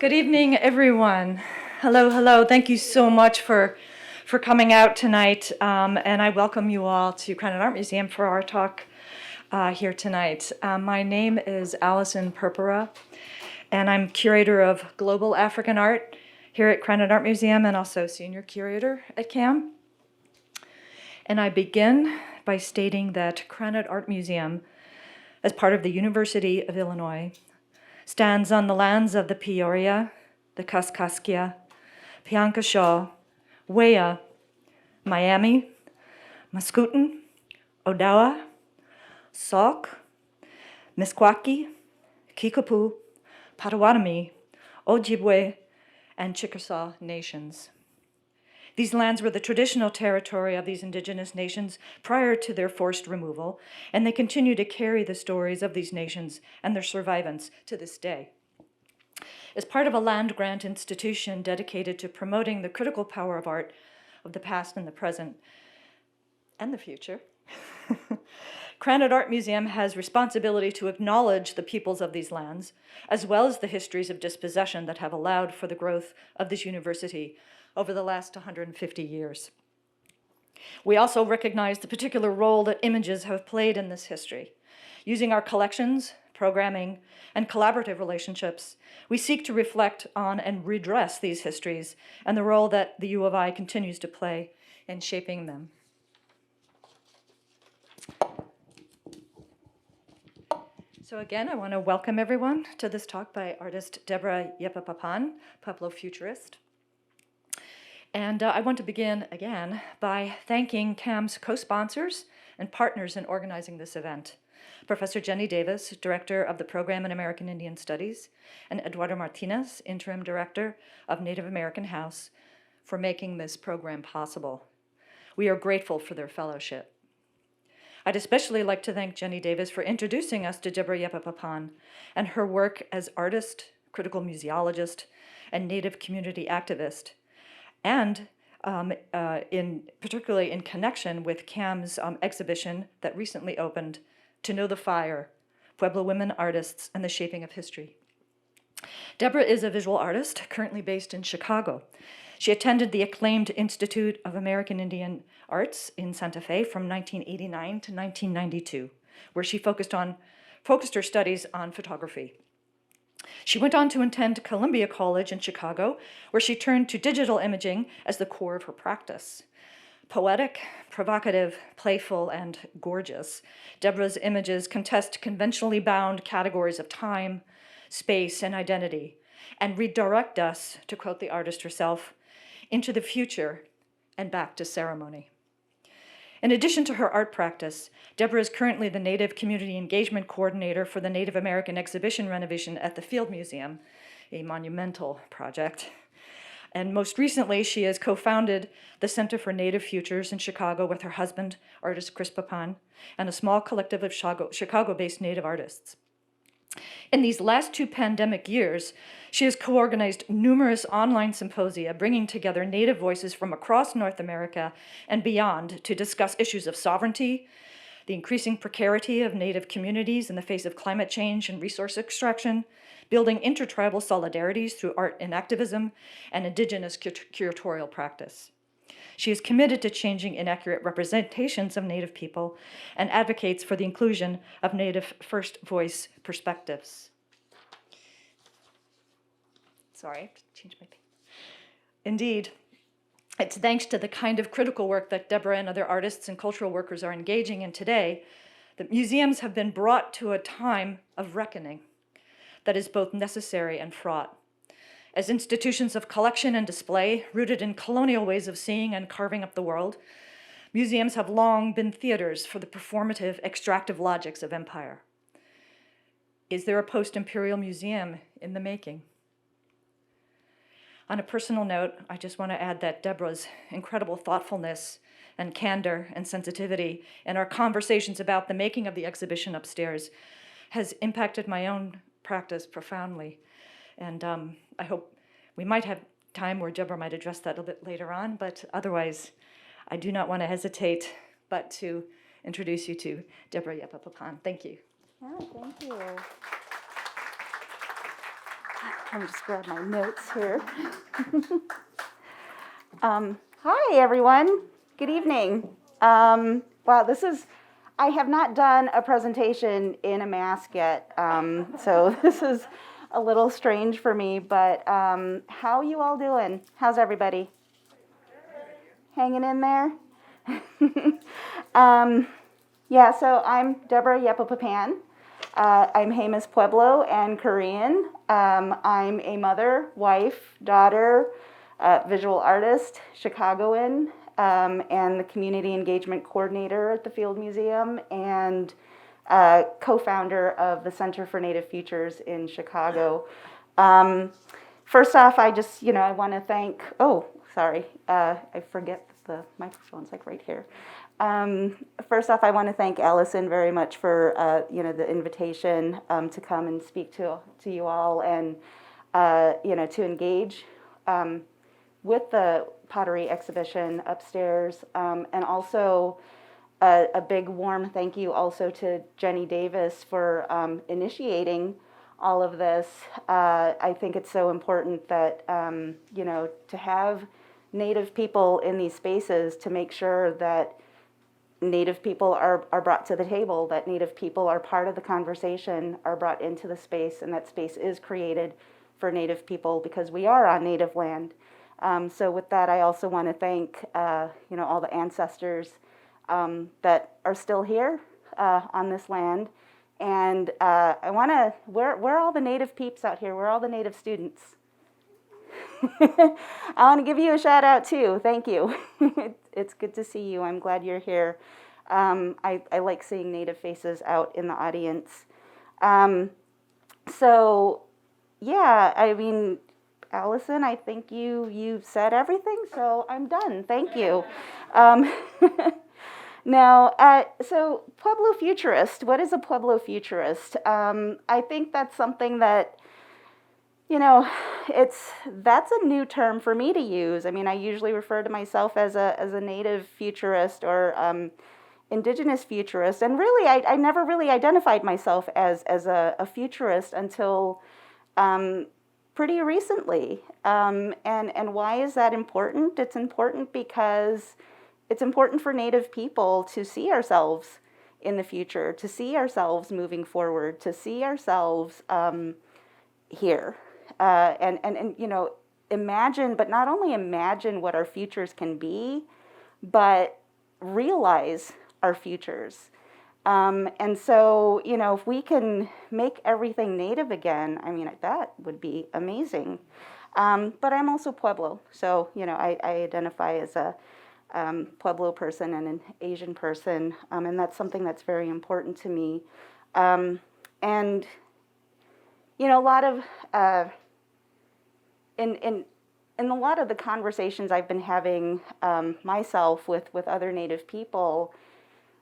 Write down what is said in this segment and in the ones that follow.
Good evening, everyone. Hello, hello. Thank you so much for coming out tonight, and I welcome you all to Krannert Art Museum for our talk here tonight. My name is Allison Purpura, and I'm curator of global African art here at Krannert Art Museum and also senior curator at CAM. And I begin by stating that Krannert Art Museum, as part of the University of Illinois, stands on the lands of the Peoria, the Kaskaskia, Piankashaw, Wea, Miami, Mascoutin, Odawa, Sauk, Meskwaki, Kickapoo, Potawatomi, Ojibwe, and Chickasaw nations. These lands were the traditional territory of these indigenous nations prior to their forced removal, and they continue to carry the stories of these nations and their survivants to this day. As part of a land-grant institution dedicated to promoting the critical power of art of the past and the present and the future, Krannert Art Museum has responsibility to acknowledge the peoples of these lands, as well as the histories of dispossession that have allowed for the growth of this university over the last 150 years. We also recognize the particular role that images have played in this history. Using our collections, programming, and collaborative relationships, we seek to reflect on and redress these histories and the role that the U of I continues to play in shaping them. So again, I want to welcome everyone to this talk by artist Debra Yepa-Pappan, Pueblo Futurist. And I want to begin again by thanking CAM's co-sponsors and partners in organizing this event. Professor Jenny Davis, Director of the Program in American Indian Studies, and Eduardo Martinez, Interim Director of Native American House, for making this program possible. We are grateful for their fellowship. I'd especially like to thank Jenny Davis for introducing us to Debra Yepa-Pappan and her work as artist, critical museologist, and Native community activist, and particularly in connection with CAM's exhibition that recently opened, To Know the Fire, Pueblo Women Artists and the Shaping of History. Debra is a visual artist currently based in Chicago. She attended the acclaimed Institute of American Indian Arts in Santa Fe from 1989 to 1992, where she focused her studies on photography. She went on to attend Columbia College in Chicago, where she turned to digital imaging as the core of her practice. Poetic, provocative, playful, and gorgeous, Debra's images contest conventionally bound categories of time, space, and identity, and redirect us, to quote the artist herself, into the future and back to ceremony. In addition to her art practice, Debra is currently the Native Community Engagement Coordinator for the Native American Exhibition renovation at the Field Museum, a monumental project. And most recently, she has co-founded the Center for Native Futures in Chicago with her husband, artist Chris Pappan, and a small collective of Chicago-based Native artists. In these last 2 pandemic years, she has co-organized numerous online symposia bringing together Native voices from across North America and beyond to discuss issues of sovereignty, the increasing precarity of Native communities in the face of climate change and resource extraction, building intertribal solidarities through art and activism, and indigenous curatorial practice. She is committed to changing inaccurate representations of Native people and advocates for the inclusion of Native first voice perspectives. Sorry, I have to change my page. Indeed, it's thanks to the kind of critical work that Debra and other artists and cultural workers are engaging in today that museums have been brought to a time of reckoning that is both necessary and fraught. As institutions of collection and display, rooted in colonial ways of seeing and carving up the world, museums have long been theaters for the performative, extractive logics of empire. Is there a post-imperial museum in the making? On a personal note, I just want to add that Debra's incredible thoughtfulness and candor and sensitivity in our conversations about the making of the exhibition upstairs has impacted my own practice profoundly. And I hope we might have time where Debra might address that a little bit later on, but otherwise, I do not want to hesitate but to introduce you to Debra Yepa-Pappan. Thank you. Oh, thank you. Let me just grab my notes here. Hi, everyone. Good evening. Wow, I have not done a presentation in a mask yet, so this is a little strange for me, but how you all doing? How's everybody? Hanging in there? Yeah, so I'm Debra Yepa-Pappan. I'm Jemez Pueblo and Korean. I'm a mother, wife, daughter, visual artist, Chicagoan, and the community engagement coordinator at the Field Museum, and co-founder of the Center for Native Futures in Chicago. First off, I want to thank, I forget the microphone's like right here. First off, I want to thank Allison very much for, the invitation to come and speak to you all and, to engage with the pottery exhibition upstairs, and also a big warm thank you also to Jenny Davis for initiating all of this. I think it's so important that, to have Native people in these spaces, to make sure that Native people are brought to the table, that Native people are part of the conversation, are brought into the space, and that space is created for Native people because we are on Native land. So with that, I also want to thank, all the ancestors that are still here on this land. And where are all the Native peeps out here? Where are all the Native students? I want to give you a shout out too. Thank you. It's good to see you. I'm glad you're here. I like seeing Native faces out in the audience. Allison, I think you said everything, so I'm done. Thank you. So Pueblo Futurist, what is a Pueblo Futurist? I think that's something that, that's a new term for me to use. I mean, I usually refer to myself as a Native futurist or Indigenous futurist, and really, I never really identified myself as a futurist until pretty recently. And why is that important? It's important because it's important for Native people to see ourselves in the future, to see ourselves moving forward, to see ourselves here. And imagine, but not only imagine what our futures can be, but realize our futures. And so, if we can make everything Native again, I mean, that would be amazing. But I'm also Pueblo, so, I identify as a Pueblo person and an Asian person, and that's something that's very important to me. And a lot of in a lot of the conversations I've been having myself with other Native people,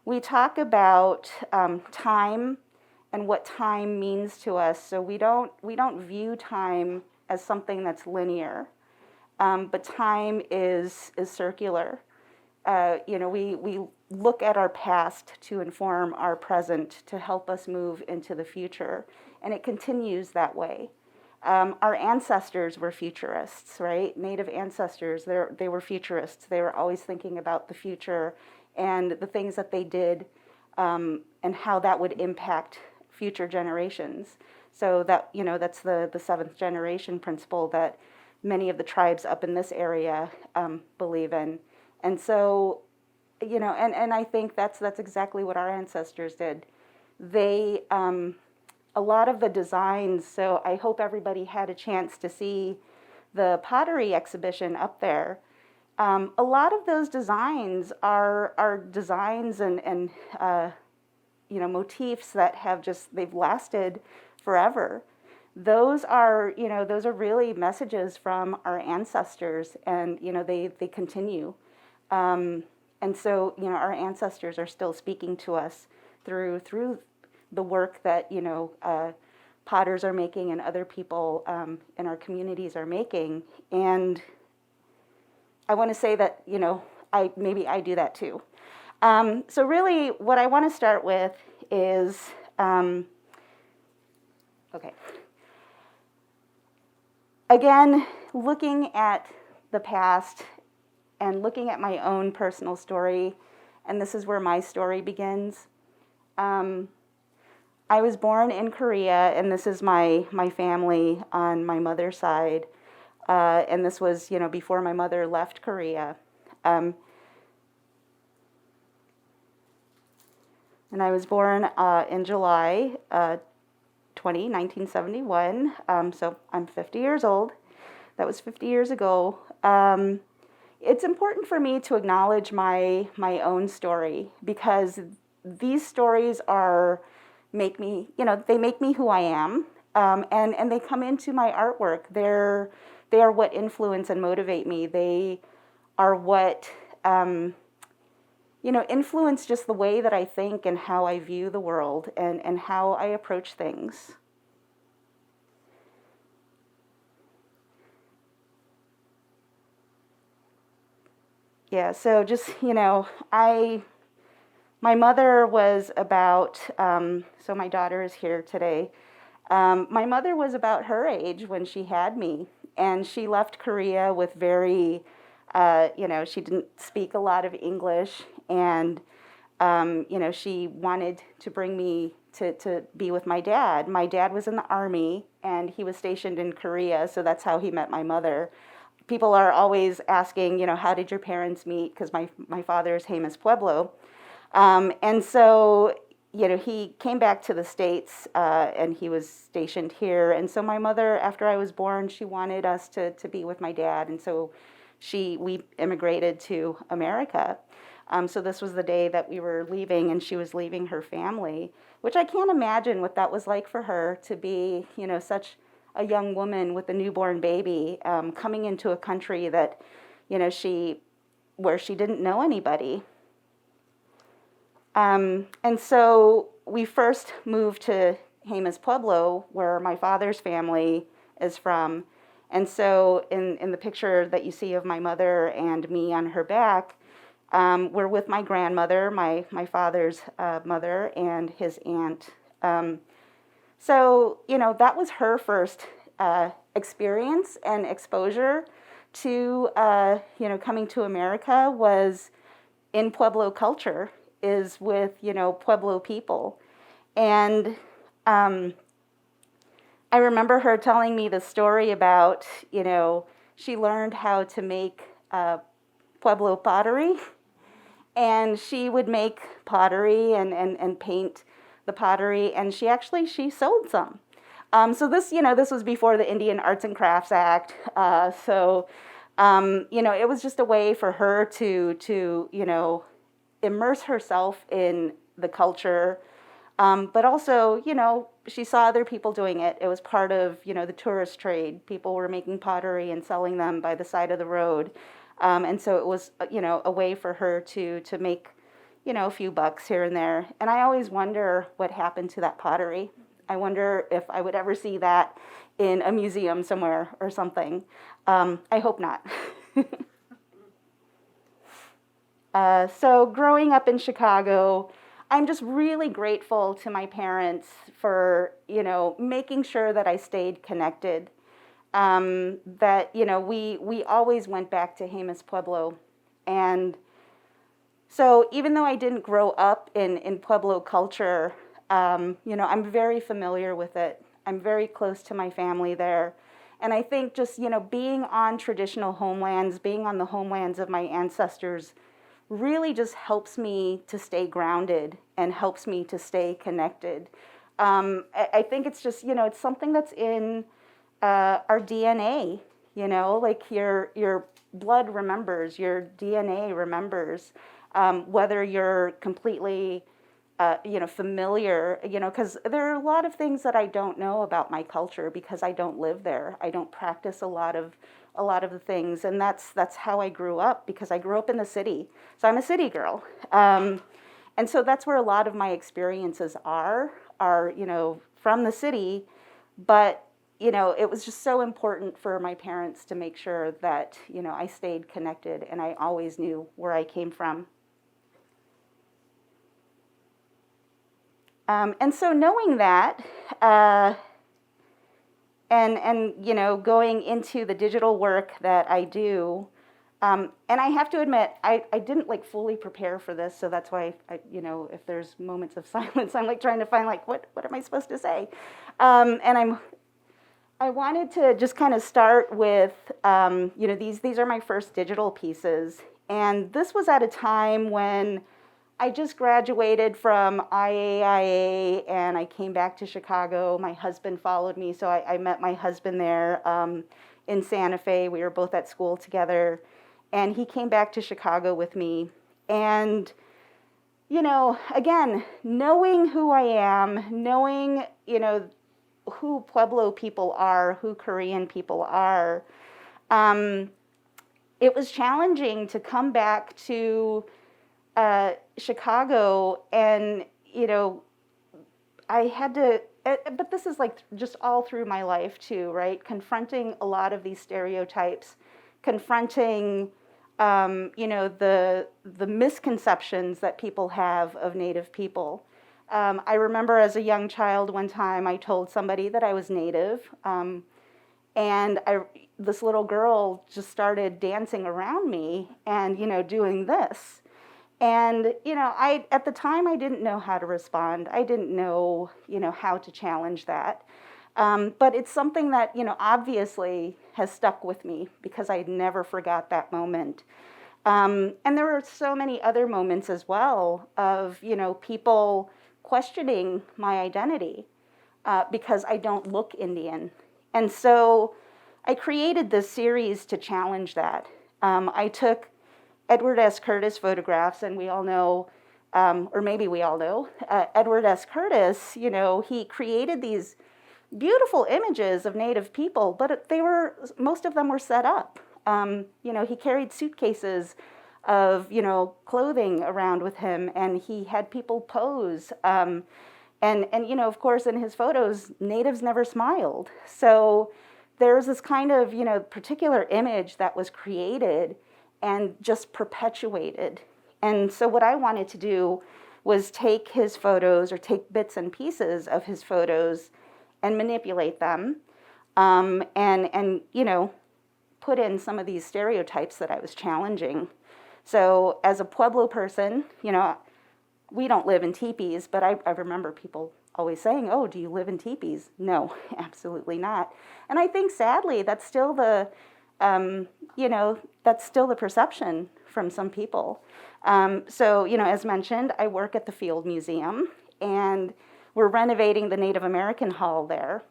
we talk about time and what time means to us. So we don't view time as something that's linear, but time is circular. We look at our past to inform our present, to help us move into the future, and it continues that way. Our ancestors were futurists, right? Native ancestors, they were futurists. They were always thinking about the future and the things that they did, and how that would impact future generations. So that, that's the seventh generation principle that many of the tribes up in this area believe in. And so, and I think that's exactly what our ancestors did. They, a lot of the designs, so I hope everybody had a chance to see the pottery exhibition up there. A lot of those designs are designs and motifs that they've lasted forever. Those are really messages from our ancestors, and they continue. And so our ancestors are still speaking to us through the work that potters are making and other people in our communities are making. And I want to say that I do that too. So really, what I want to start with is again, looking at the past and looking at my own personal story, and this is where my story begins. I was born in Korea, and this is my family on my mother's side. And this was, before my mother left Korea. And I was born in July 1971. So I'm 50 years old. That was 50 years ago. It's important for me to acknowledge my own story, because these stories make me who I am, and they come into my artwork. They are what influence and motivate me. They are what influence just the way that I think and how I view the world and how I approach things. Yeah, so just, my mother was about, so my daughter is here today. My mother was about her age when she had me, and she left Korea with very, she didn't speak a lot of English, and, she wanted to bring me to be with my dad. My dad was in the Army, and he was stationed in Korea, so that's how he met my mother. People are always asking, how did your parents meet? Because my father is Jemez Pueblo. And so, he came back to the States, and he was stationed here. And so my mother, after I was born, she wanted us to be with my dad. And so we immigrated to America. So this was the day that we were leaving, and she was leaving her family, which I can't imagine what that was like for her to be, such a young woman with a newborn baby, coming into a country that, where she didn't know anybody. And so we first moved to Jemez Pueblo, where my father's family is from. And so in the picture that you see of my mother and me on her back, we're with my grandmother, my father's mother, and his aunt. So, that was her first experience and exposure to, coming to America, was in Pueblo culture, is with, Pueblo people. And I remember her telling me the story about, she learned how to make Pueblo pottery, and she would make pottery and paint the pottery, and she sold some. So this was before the Indian Arts and Crafts Act. So it was just a way for her to immerse herself in the culture. But also, she saw other people doing it. It was part of, the tourist trade. People were making pottery and selling them by the side of the road. And so it was, a way for her to make, a few bucks here and there. And I always wonder what happened to that pottery. I wonder if I would ever see that in a museum somewhere or something. I hope not. So growing up in Chicago, I'm just really grateful to my parents for, making sure that I stayed connected. That, we always went back to Jemez Pueblo. And so even though I didn't grow up in Pueblo culture, I'm very familiar with it. I'm very close to my family there. And I think just, being on traditional homelands, being on the homelands of my ancestors, really just helps me to stay grounded and helps me to stay connected. I think it's just, it's something that's in our DNA, like your blood remembers, your DNA remembers, whether you're completely, familiar, because there are a lot of things that I don't know about my culture because I don't live there. I don't practice a lot of the things, and that's how I grew up, because I grew up in the city. So I'm a city girl, and so that's where a lot of my experiences are from the city. But it was just so important for my parents to make sure that I stayed connected and I always knew where I came from. And so knowing that, and you know, going into the digital work that I do, and I have to admit, I didn't like fully prepare for this, so that's why you know, if there's moments of silence, I'm like trying to find like what am I supposed to say, and I wanted to just kind of start with you know, these are my first digital pieces, and this was at a time when I just graduated from IAIA and I came back to Chicago. My husband followed me, so I met my husband there in Santa Fe. We were both at school together, and he came back to Chicago with me. And, you know, again, knowing who I am, knowing, you know, who Pueblo people are, who Korean people are, it was challenging to come back to Chicago, and you know, I had to, but this is like just all through my life too, right? Confronting a lot of these stereotypes, confronting, you know, the misconceptions that people have of Native people. I remember as a young child, one time I told somebody that I was Native, and this little girl just started dancing around me and, you know, doing this. And, you know, at the time, I didn't know how to respond. I didn't know, you know, how to challenge that. But it's something that, you know, obviously has stuck with me because I never forgot that moment. And there were so many other moments as well of, you know, people questioning my identity because I don't look Indian. And so I created this series to challenge that. I took Edward S. Curtis photographs, and we all know, or maybe we all know, Edward S. Curtis, you know, he created these beautiful images of Native people, but most of them were set up. You know, he carried suitcases of, you know, clothing around with him, and he had people pose. And you know, of course, in his photos, Natives never smiled. So there's this kind of, you know, particular image that was created and just perpetuated. And so what I wanted to do was take his photos or take bits and pieces of his photos and manipulate them, and you know, put in some of these stereotypes that I was challenging. So as a Pueblo person, you know, we don't live in teepees, but I remember people always saying, oh, do you live in teepees? No, absolutely not. And I think sadly that's still the you know, that's still the perception from some people. So, you know, as mentioned, I work at the Field Museum, and we're renovating the Native American Hall there.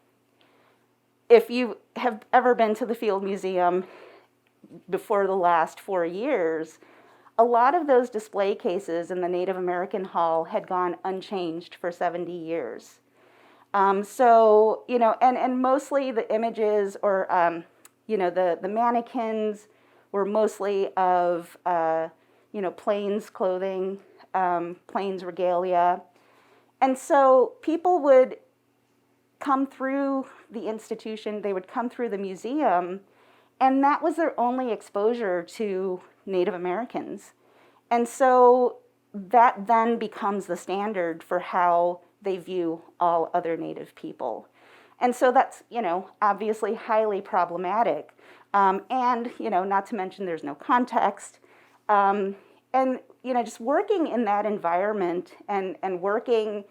If you have ever been to the Field Museum before the last 4 years, a lot of those display cases in the Native American Hall had gone unchanged for 70 years. So, you know, and mostly the images or you know, the mannequins were mostly of, you know, Plains clothing, Plains regalia. And so people would come through the institution, they would come through the museum, and that was their only exposure to Native Americans. And so that then becomes the standard for how they view all other Native people. And so that's, you know, obviously highly problematic. And, you know, not to mention there's no context. And, you know, just working in that environment and working,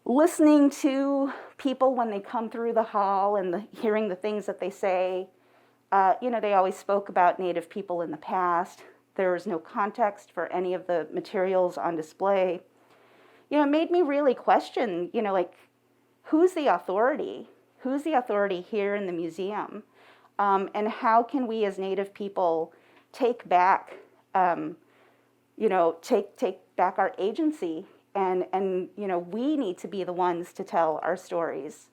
listening to people when they come through the hall and hearing the things that they say. You know, they always spoke about Native people in the past. There was no context for any of the materials on display. You know, it made me really question, you know, like, who's the authority? Who's the authority here in the museum? And how can we as Native people take back, you know, take back our agency? And you know, we need to be the ones to tell our stories.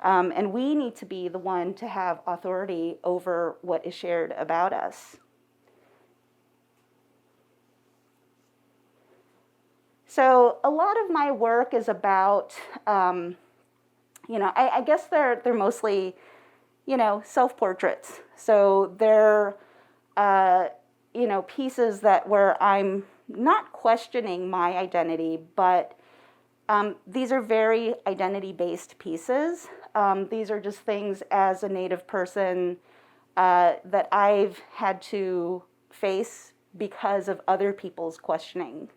And we need to be the one to have authority over what is shared about us. So a lot of my work is about, you know, I guess they're mostly, you know, self-portraits. So they're, you know, pieces where I'm not questioning my identity, but these are very identity-based pieces. These are just things as a Native person that I've had to face because of other people's questioning.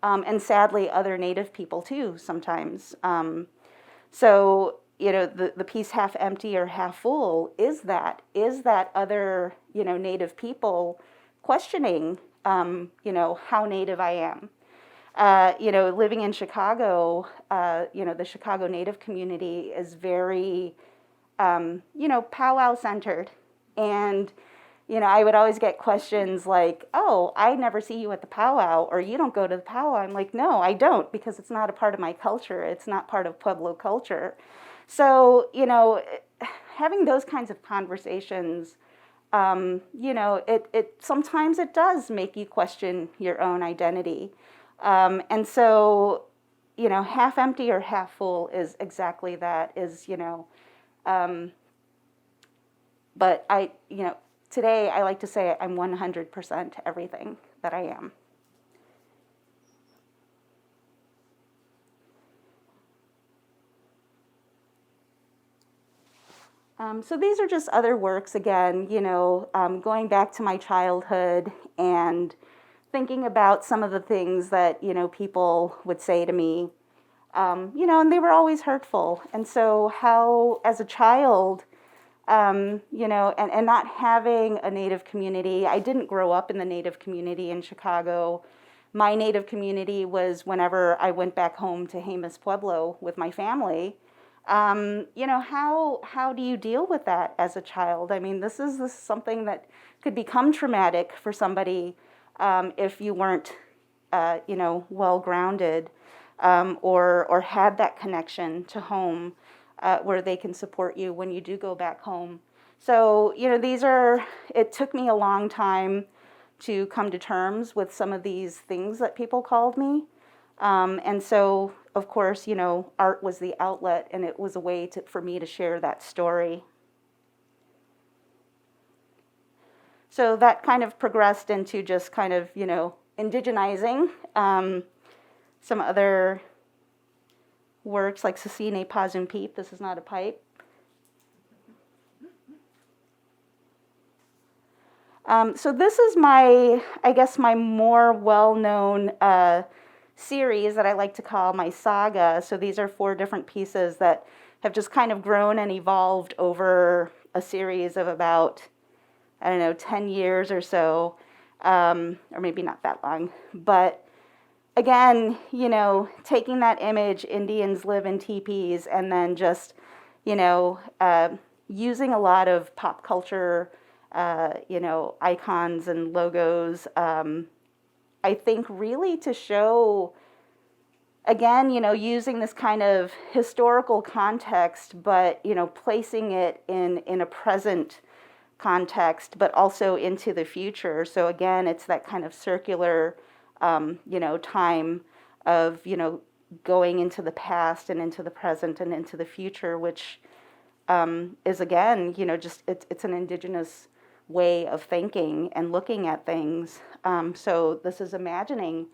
And sadly, other Native people too, sometimes. So, the piece half empty or half full is that other, Native people questioning, how Native I am. Living in Chicago, the Chicago Native community is very, powwow centered. And, I would always get questions like, oh, I never see you at the powwow, or you don't go to the powwow. I'm like, no, I don't, because it's not a part of my culture. It's not part of Pueblo culture. So, having those kinds of conversations, it sometimes it does make you question your own identity. And so, half empty or half full is exactly that, but today I like to say I'm 100% everything that I am. So these are just other works, again, going back to my childhood and thinking about some of the things that, people would say to me, and they were always hurtful. And so how, as a child, and not having a Native community, I didn't grow up in the Native community in Chicago. My Native community was whenever I went back home to Jemez Pueblo with my family. How do you deal with that as a child? I mean, this is something that could become traumatic for somebody if you weren't, well grounded or had that connection to home where they can support you when you do go back home. So, it took me a long time to come to terms with some of these things that people called me. And so, of course, art was the outlet, and it was a way for me to share that story. So that kind of progressed into just kind of, indigenizing some other works like Sasine Pazun Peep. This is not a pipe. So this is my more well-known series that I like to call my saga. So these are 4 different pieces that have just kind of grown and evolved over a series of about, 10 years or so, or maybe not that long. But again, taking that image, Indians live in teepees, and then just, using a lot of pop culture, icons and logos, I think really to show, again, using this kind of historical context, but, placing it in a present context, but also into the future. So again, it's that kind of circular, time of, going into the past and into the present and into the future, which is, again, just it's an indigenous way of thinking and looking at things. So this is imagining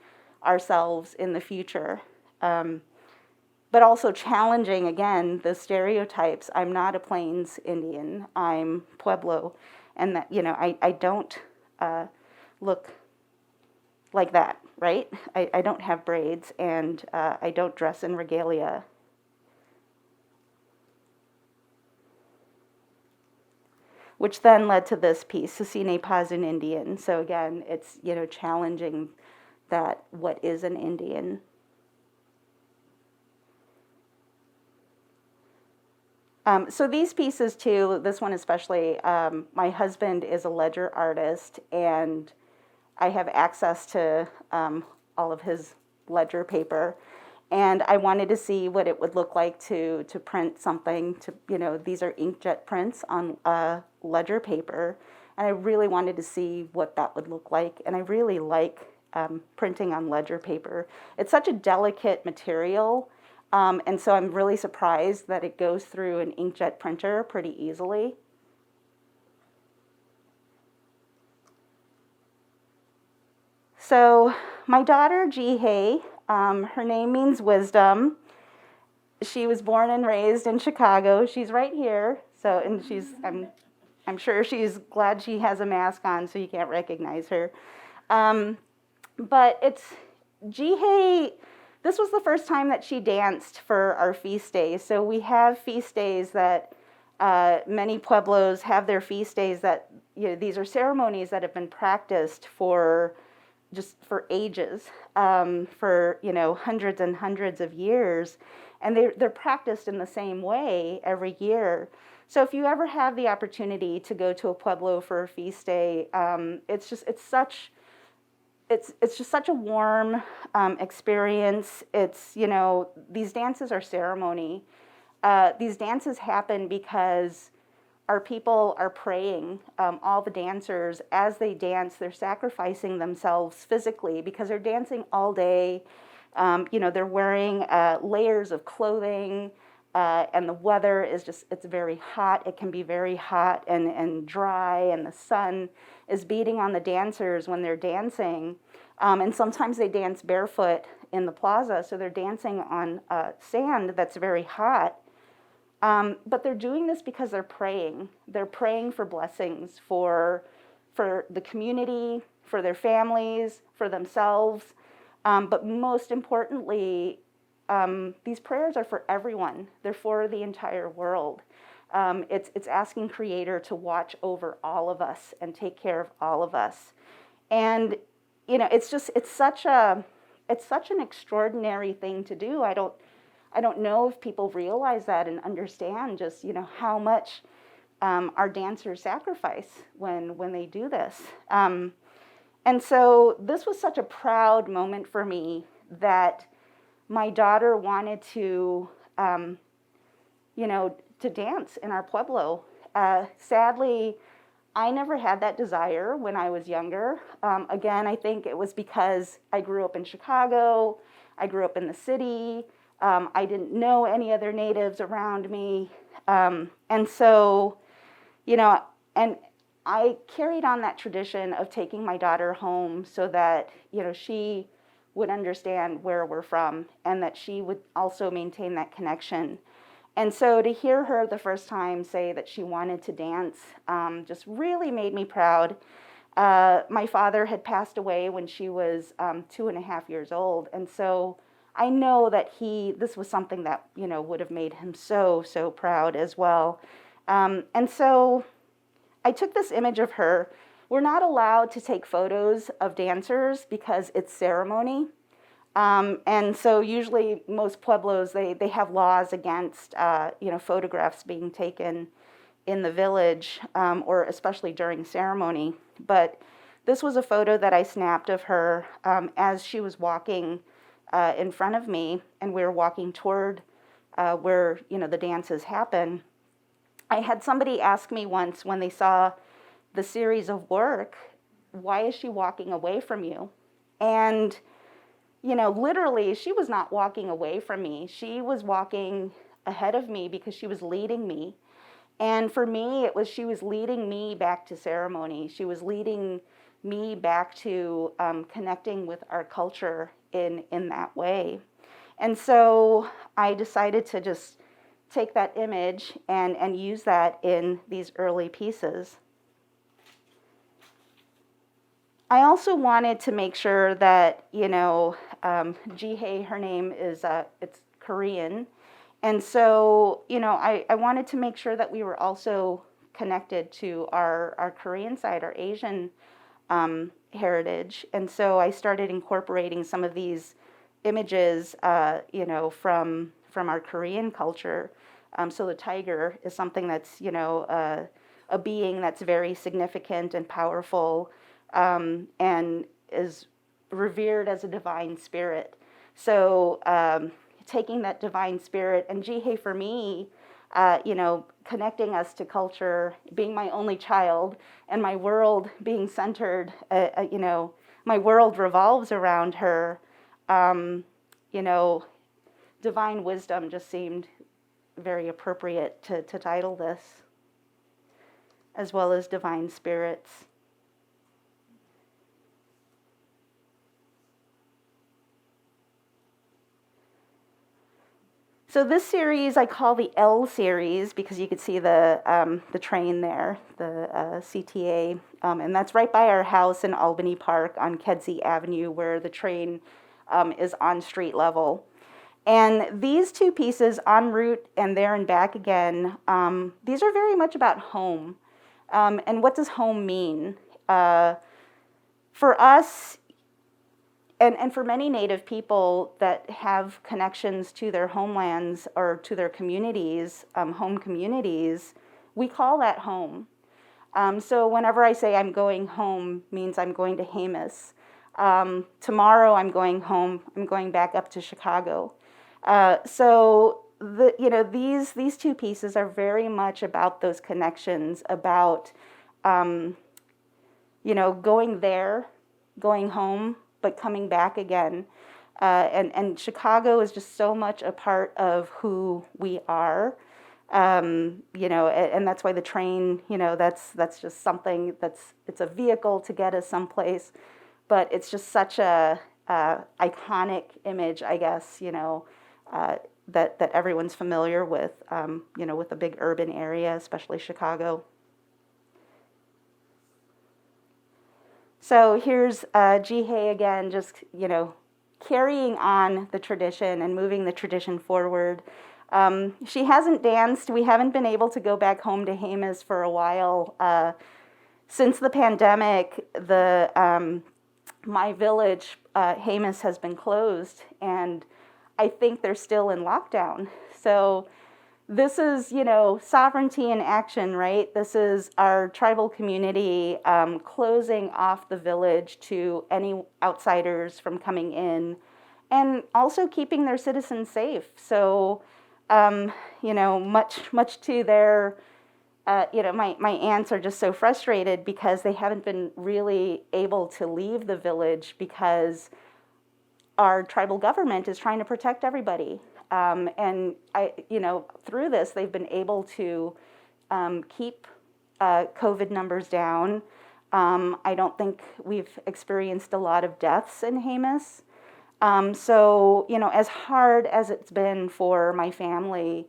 ourselves in the future, but also challenging, again, the stereotypes. I'm not a Plains Indian, I'm Pueblo, and that, I don't look like that, right? I don't have braids, and I don't dress in regalia. Which then led to this piece, Sasine Pazun Indian. So again, it's, challenging that what is an Indian. So these pieces too, this one especially, my husband is a ledger artist, and I have access to all of his ledger paper. And I wanted to see what it would look like to print something, these are inkjet prints on ledger paper. And I really wanted to see what that would look like. And I really like printing on ledger paper. It's such a delicate material. And so I'm really surprised that it goes through an inkjet printer pretty easily. So my daughter, Ji Hae, her name means wisdom. she was born and raised in Chicago. She's right here. So, and I'm sure she's glad she has a mask on so you can't recognize her. But it's, Ji Hae, this was the first time that she danced for our feast days. So we have feast days that many Pueblos have their feast days that, these are ceremonies that have been practiced for ages, for, hundreds and hundreds of years. And they're practiced in the same way every year. So if you ever have the opportunity to go to a Pueblo for a feast day, it's just such a warm experience. It's, these dances are ceremony. These dances happen because our people are praying. All the dancers, as they dance, they're sacrificing themselves physically because they're dancing all day. They're wearing layers of clothing, and the weather is it's very hot. It can be very hot and dry, and the sun is beating on the dancers when they're dancing. And sometimes they dance barefoot in the plaza, so they're dancing on sand that's very hot. But they're doing this because they're praying. They're praying for blessings for the community, for their families, for themselves. But most importantly, these prayers are for everyone. They're for the entire world. It's asking Creator to watch over all of us and take care of all of us. And it's such an extraordinary thing to do. I don't know if people realize that and understand just how much our dancers sacrifice when they do this. And so this was such a proud moment for me that my daughter wanted to, to dance in our Pueblo. Sadly, I never had that desire when I was younger. Again, I think it was because I grew up in Chicago. I grew up in the city. I didn't know any other natives around me. And so, and I carried on that tradition of taking my daughter home so that, she would understand where we're from and that she would also maintain that connection. And so to hear her the first time say that she wanted to dance just really made me proud. My father had passed away when she was 2.5 years old. And so I know that this was something that, would have made him so, so proud as well. And so I took this image of her. We're not allowed to take photos of dancers because it's ceremony. And so usually most Pueblos, they have laws against, photographs being taken in the village, or especially during ceremony. But this was a photo that I snapped of her as she was walking in front of me, and we were walking toward where, the dances happen. I had somebody ask me once when they saw the series of work, why is she walking away from you? And, literally, she was not walking away from me. She was walking ahead of me because she was leading me. And for me, she was leading me back to ceremony. She was leading me back to connecting with our culture in that way. And so I decided to just take that image and use that in these early pieces. I also wanted to make sure that, Ji Hae, her name is, it's Korean. And so, I wanted to make sure that we were also connected to our Korean side, our Asian heritage. And so I started incorporating some of these images, from our Korean culture. So the tiger is something that's, a being that's very significant and powerful, and is revered as a divine spirit. So taking that divine spirit, and Ji Hae for me, connecting us to culture, being my only child, and my world being centered, my world revolves around her, divine wisdom just seemed very appropriate to title this, as well as divine spirits. So this series I call the L series because you could see the train there, the CTA, and that's right by our house in Albany Park on Kedzie Avenue, where the train is on street level. And these two pieces, en route and there and back again, these are very much about home. And what does home mean? For us, and for many Native people that have connections to their homelands or to their communities, home communities, we call that home. So whenever I say I'm going home, means I'm going to Jemez. Tomorrow I'm going home. I'm going back up to Chicago. So these two pieces are very much about those connections, about going there, going home, but coming back again. And Chicago is just so much a part of who we are. And that's why the train, that's just something it's a vehicle to get us someplace, but it's just such a iconic image, I guess, that everyone's familiar with, with a big urban area, especially Chicago. So here's Ji Hae again, just, carrying on the tradition and moving the tradition forward. She hasn't danced. We haven't been able to go back home to Jemez for a while. Since the pandemic, my village, Jemez, has been closed, and I think they're still in lockdown. So this is, sovereignty in action, right? This is our tribal community closing off the village to any outsiders from coming in, and also keeping their citizens safe. So, much to their, my aunts are just so frustrated because they haven't been really able to leave the village because our tribal government is trying to protect everybody. And through this, they've been able to keep COVID numbers down. I don't think we've experienced a lot of deaths in Jemez. So, as hard as it's been for my family,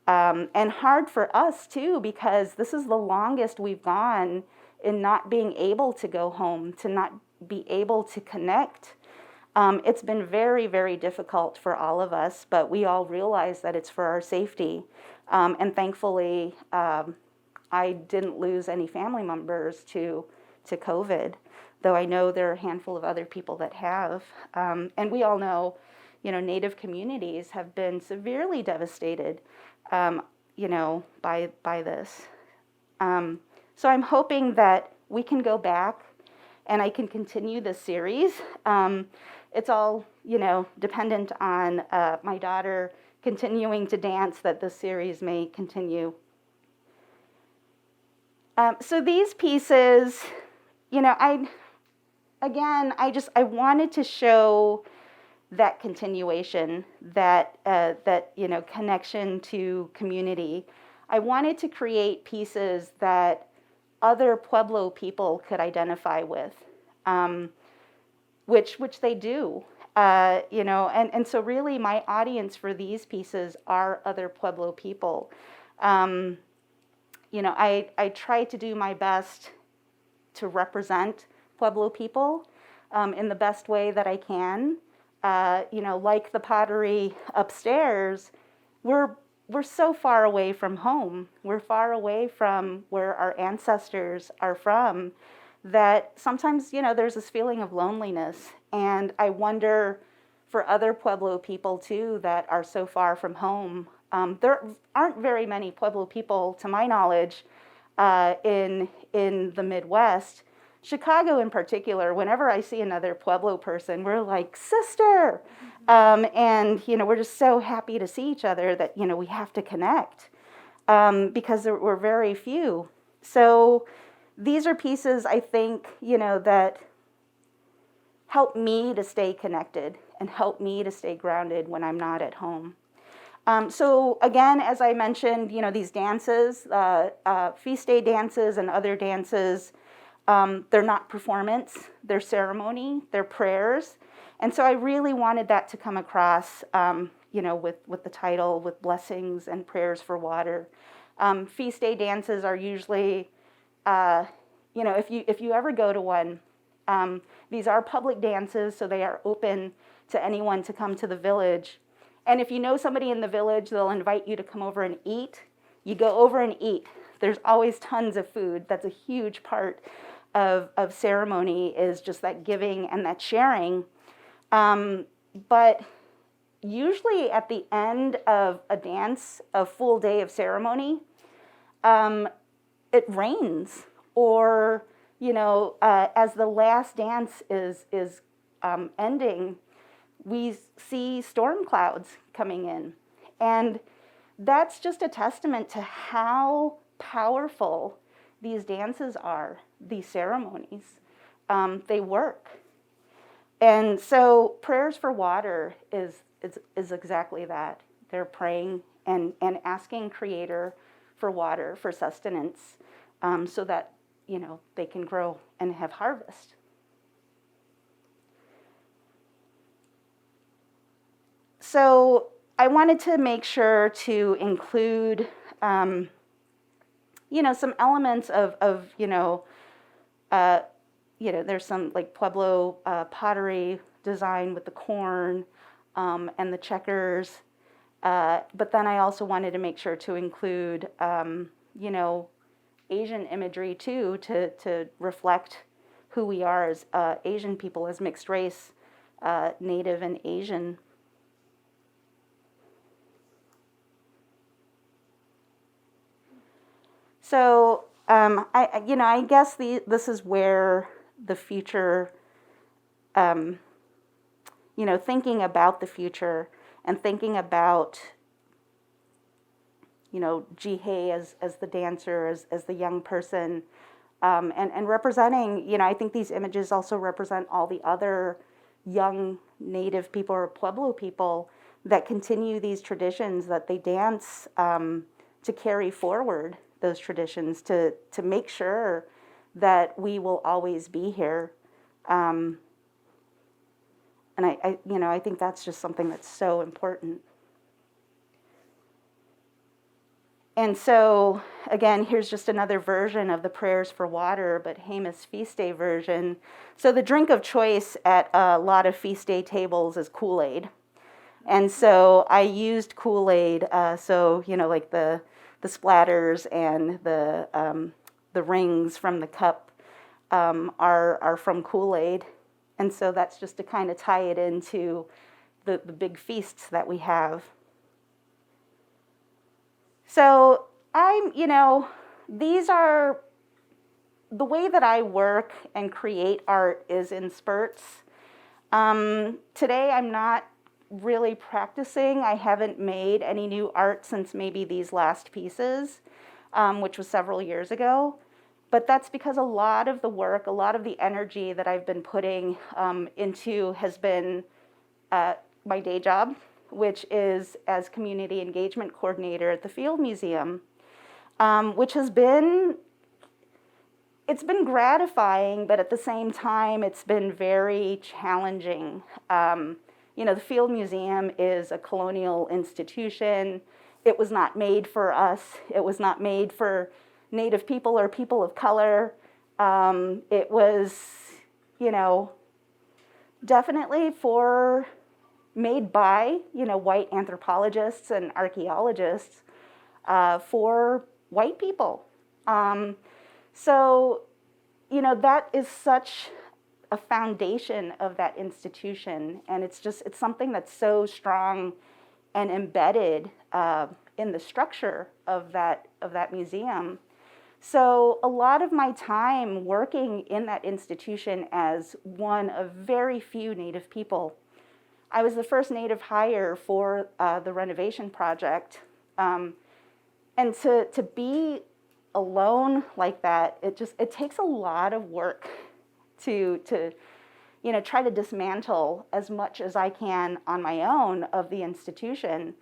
and hard for us too, because this is the longest we've gone in not being able to go home, to not be able to connect. It's been very, very difficult for all of us, but we all realize that it's for our safety. And thankfully, I didn't lose any family members to COVID, though I know there are a handful of other people that have. And we all know, Native communities have been severely devastated, by this. So I'm hoping that we can go back and I can continue this series. It's all, dependent on my daughter continuing to dance, that this series may continue. So these pieces, I wanted to show that continuation, that connection to community. I wanted to create pieces that other Pueblo people could identify with. Which they do, and so really my audience for these pieces are other Pueblo people. I try to do my best to represent Pueblo people in the best way that I can. Like the pottery upstairs, we're so far away from home. We're far away from where our ancestors are from, that sometimes, there's this feeling of loneliness. And I wonder for other Pueblo people too that are so far from home. There aren't very many Pueblo people, to my knowledge, in the Midwest. Chicago in particular, whenever I see another Pueblo person, we're like, sister! And, we're just so happy to see each other that, we have to connect because we're very few. So these are pieces, I think, that help me to stay connected and help me to stay grounded when I'm not at home. So again, as I mentioned, these dances, feast day dances and other dances, they're not performance, they're ceremony, they're prayers. And so I really wanted that to come across, with the title, with blessings and prayers for water. Feast day dances are usually, if you ever go to one, these are public dances, so they are open to anyone to come to the village. And if you know somebody in the village, they'll invite you to come over and eat. You go over and eat. There's always tons of food. That's a huge part of ceremony, is just that giving and that sharing. But usually at the end of a dance, a full day of ceremony, it rains, or as the last dance is ending, we see storm clouds coming in, and that's just a testament to how powerful these dances are, these ceremonies. They work. And so prayers for water is exactly that. They're praying and asking Creator for water, for sustenance, so that they can grow and have harvest. So I wanted to make sure to include, some elements of there's some like Pueblo pottery design with the corn and the checkers. But then I also wanted to make sure to include, Asian imagery too, to reflect who we are as Asian people, as mixed race, Native and Asian. So I guess this is where the future, thinking about the future and thinking about, Ji Hae as the dancer, as the young person, and representing, I think these images also represent all the other young Native people or Pueblo people that continue these traditions, that they dance to carry forward those traditions, to make sure that we will always be here. And I think that's just something that's so important. And so, again, here's just another version of the prayers for water, but Jemez feast day version. So the drink of choice at a lot of feast day tables is Kool-Aid. And so I used Kool-Aid, like the splatters and the rings from the cup are from Kool-Aid. And so that's just to kind of tie it into the big feasts that we have. So these are, the way that I work and create art is in spurts. Today I'm not really practicing. I haven't made any new art since maybe these last pieces, which was several years ago. But that's because a lot of the work, a lot of the energy that I've been putting into has been my day job, which is as community engagement coordinator at the Field Museum, which has been, it's been gratifying, but at the same time, it's been very challenging. The Field Museum is a colonial institution. It was not made for us. It was not made for Native people or people of color. It was, definitely made by, white anthropologists and archaeologists for white people. That is such a foundation of that institution, and it's something that's so strong and embedded in the structure of that museum. So a lot of my time working in that institution as one of very few Native people. I was the first Native hire for the renovation project, and to be alone like that, it takes a lot of work to try to dismantle as much as I can on my own of the institution.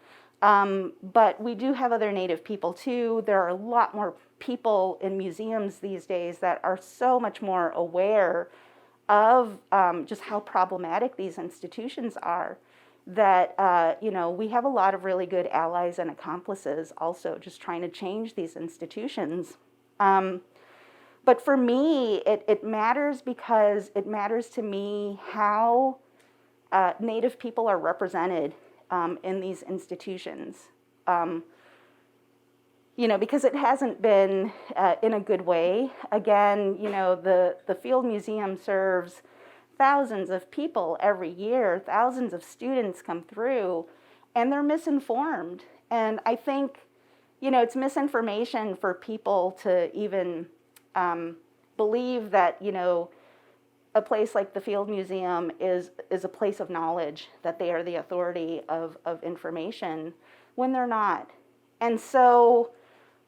But we do have other Native people too. There are a lot more people in museums these days that are so much more aware of just how problematic these institutions are. that, we have a lot of really good allies and accomplices also just trying to change these institutions. But for me, it matters because it matters to me how Native people are represented in these institutions. Because it hasn't been in a good way. Again, the Field Museum serves thousands of people every year. Thousands of students come through, and they're misinformed. And I think, it's misinformation for people to even believe that, a place like the Field Museum is a place of knowledge, that they are the authority of information, when they're not. And so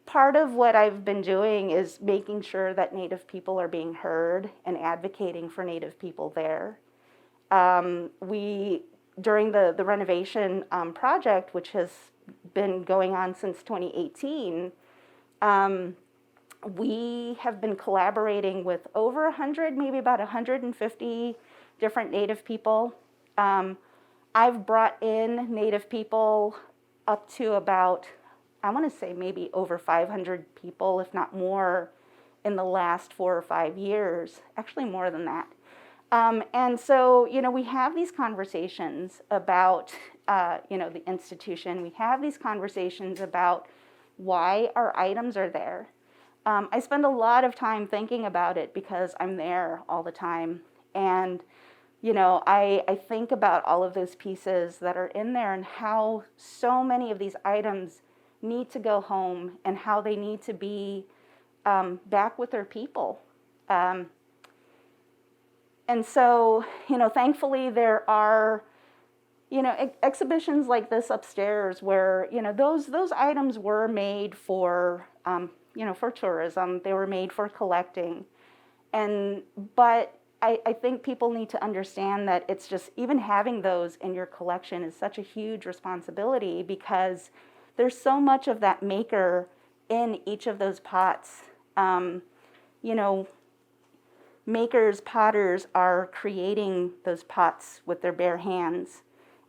part of what I've been doing is making sure that Native people are being heard and advocating for Native people there. During the renovation project, which has been going on since 2018, we have been collaborating with over 100, maybe about 150 different Native people. I've brought in Native people up to about, I want to say maybe over 500 people, if not more, in the last 4 or 5 years, actually more than that. And so, we have these conversations about, the institution. We have these conversations about why our items are there. I spend a lot of time thinking about it because I'm there all the time. And, I think about all of those pieces that are in there and how so many of these items need to go home and how they need to be back with their people. And so, thankfully there are, exhibitions like this upstairs where, those items were made for, for tourism. They were made for collecting. But I think people need to understand that it's just, even having those in your collection is such a huge responsibility because there's so much of that maker in each of those pots. Makers, potters are creating those pots with their bare hands.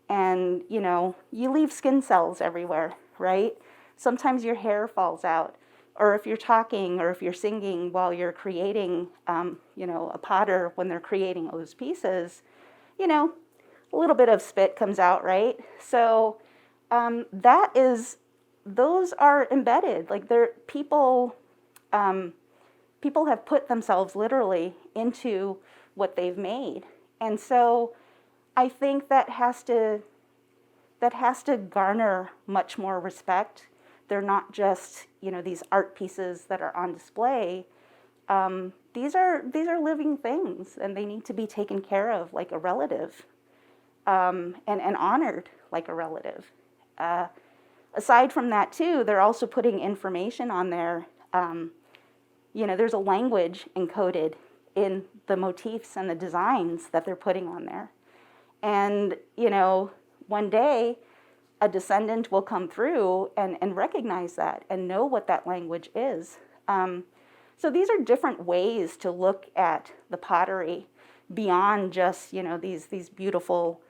And, you leave skin cells everywhere, right? Sometimes your hair falls out. Or if you're talking or if you're singing while you're creating, a potter, when they're creating those pieces, a little bit of spit comes out, right? So those are embedded. Like people have put themselves literally into what they've made. And so I think that has to garner much more respect. They're not just, these art pieces that are on display. These are living things, and they need to be taken care of like a relative, and honored like a relative. Aside from that, too, they're also putting information on there. There's a language encoded in the motifs and the designs that they're putting on there. And, one day, a descendant will come through and recognize that and know what that language is. So these are different ways to look at the pottery beyond just, these beautiful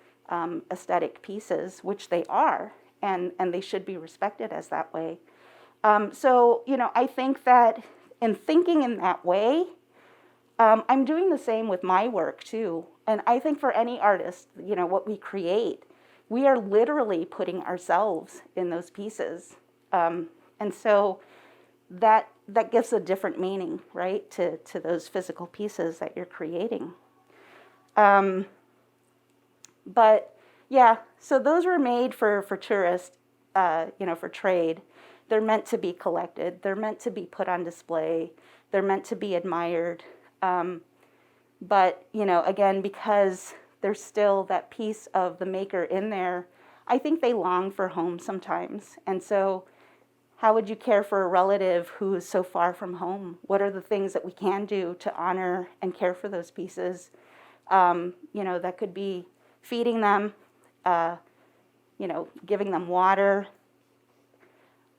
aesthetic pieces, which they are, and they should be respected as that way. So, I think that in thinking in that way, I'm doing the same with my work too. And I think for any artist, what we create, we are literally putting ourselves in those pieces. And so that gives a different meaning, right, to those physical pieces that you're creating. But yeah, so those were made for tourists, for trade. They're meant to be collected. They're meant to be put on display. They're meant to be admired. But, again, because there's still that piece of the maker in there, I think they long for home sometimes. And so how would you care for a relative who is so far from home? What are the things that we can do to honor and care for those pieces? That could be feeding them, giving them water.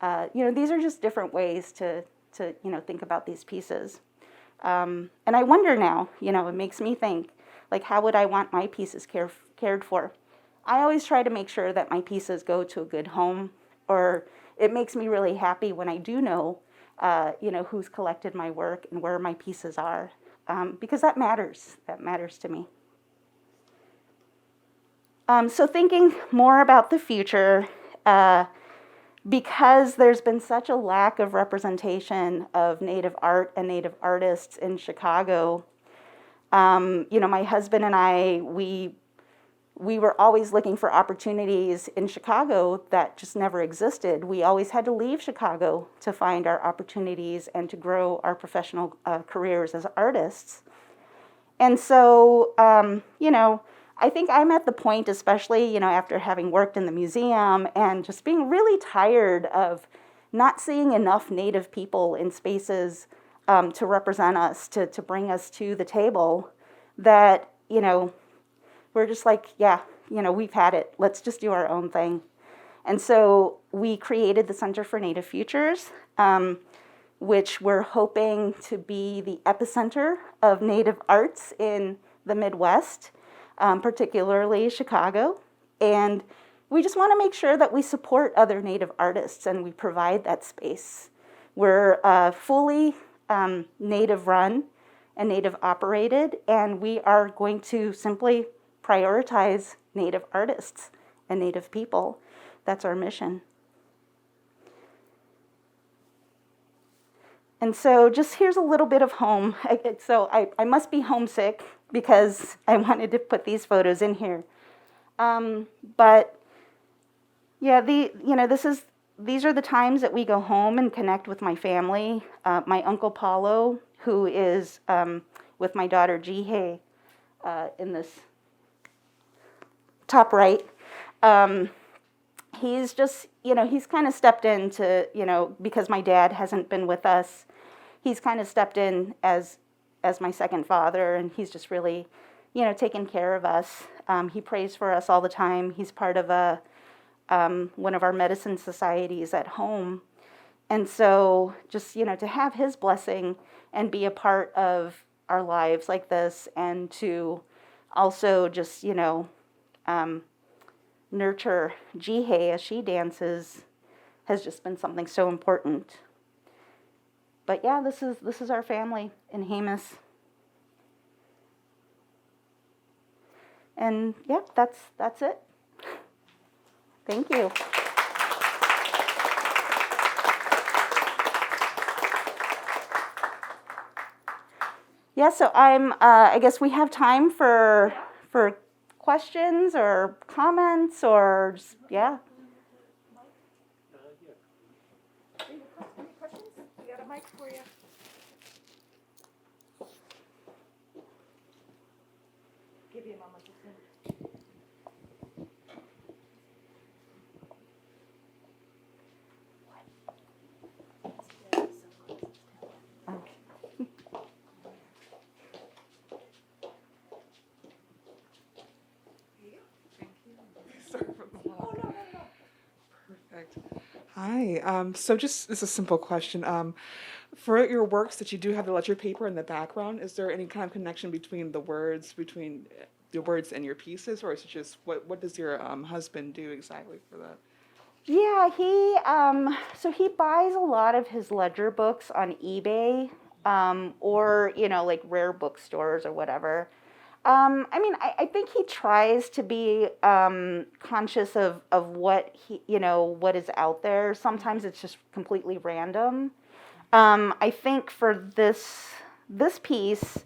These are just different ways to think about these pieces. And I wonder now, it makes me think, like, how would I want my pieces cared for? I always try to make sure that my pieces go to a good home, or it makes me really happy when I do know, who's collected my work and where my pieces are, because that matters. That matters to me. So thinking more about the future, because there's been such a lack of representation of Native art and Native artists in Chicago, my husband and I, we were always looking for opportunities in Chicago that just never existed. We always had to leave Chicago to find our opportunities and to grow our professional careers as artists. And so, I think I'm at the point, especially, after having worked in the museum and just being really tired of not seeing enough Native people in spaces to represent us, to bring us to the table, that, we're just like, yeah, we've had it. Let's just do our own thing. And so we created the Center for Native Futures, which we're hoping to be the epicenter of Native arts in the Midwest, particularly Chicago. And we just want to make sure that we support other Native artists and we provide that space. We're fully Native run and Native operated, and we are going to simply prioritize Native artists and Native people. That's our mission. And so just here's a little bit of home. So I must be homesick because I wanted to put these photos in here. But yeah, these are the times that we go home and connect with my family. My Uncle Paulo, who is with my daughter Ji Hae in this top right. He's just, he's kind of stepped in to, because my dad hasn't been with us, he's kind of stepped in as my second father, and he's just really, taken care of us. He prays for us all the time. He's part of one of our medicine societies at home. And so just, to have his blessing and be a part of our lives like this, and to also just, nurture Ji Hae as she dances, has just been something so important. But yeah, this is our family in Jemez. And yeah, that's it. Thank you. Yeah, so I guess we have time for questions or comments or just, yeah. Any questions? We got a mic for you. Give you a moment to think. Perfect. Hi. So just this is a simple question. For your works that you do have the ledger paper in the background, is there any kind of connection between the words and your pieces, or is it just what does your husband do exactly for that? Yeah, he buys a lot of his ledger books on eBay, or like rare bookstores or whatever. I think he tries to be conscious of what what is out there. Sometimes it's just completely random. I think for this piece,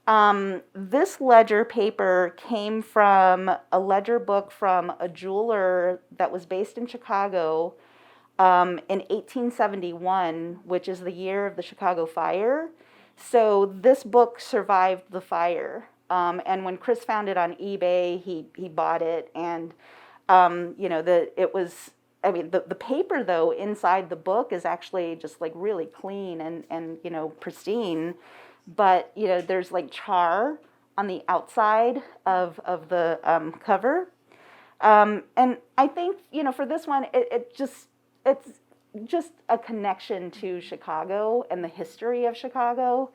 this ledger paper came from a ledger book from a jeweler that was based in Chicago in 1871, which is the year of the Chicago fire. So this book survived the fire. And when Chris found it on eBay, he bought it, and the paper though inside the book is actually just like really clean and pristine, but there's like char on the outside of the cover, and I think for this one it's just a connection to Chicago and the history of Chicago.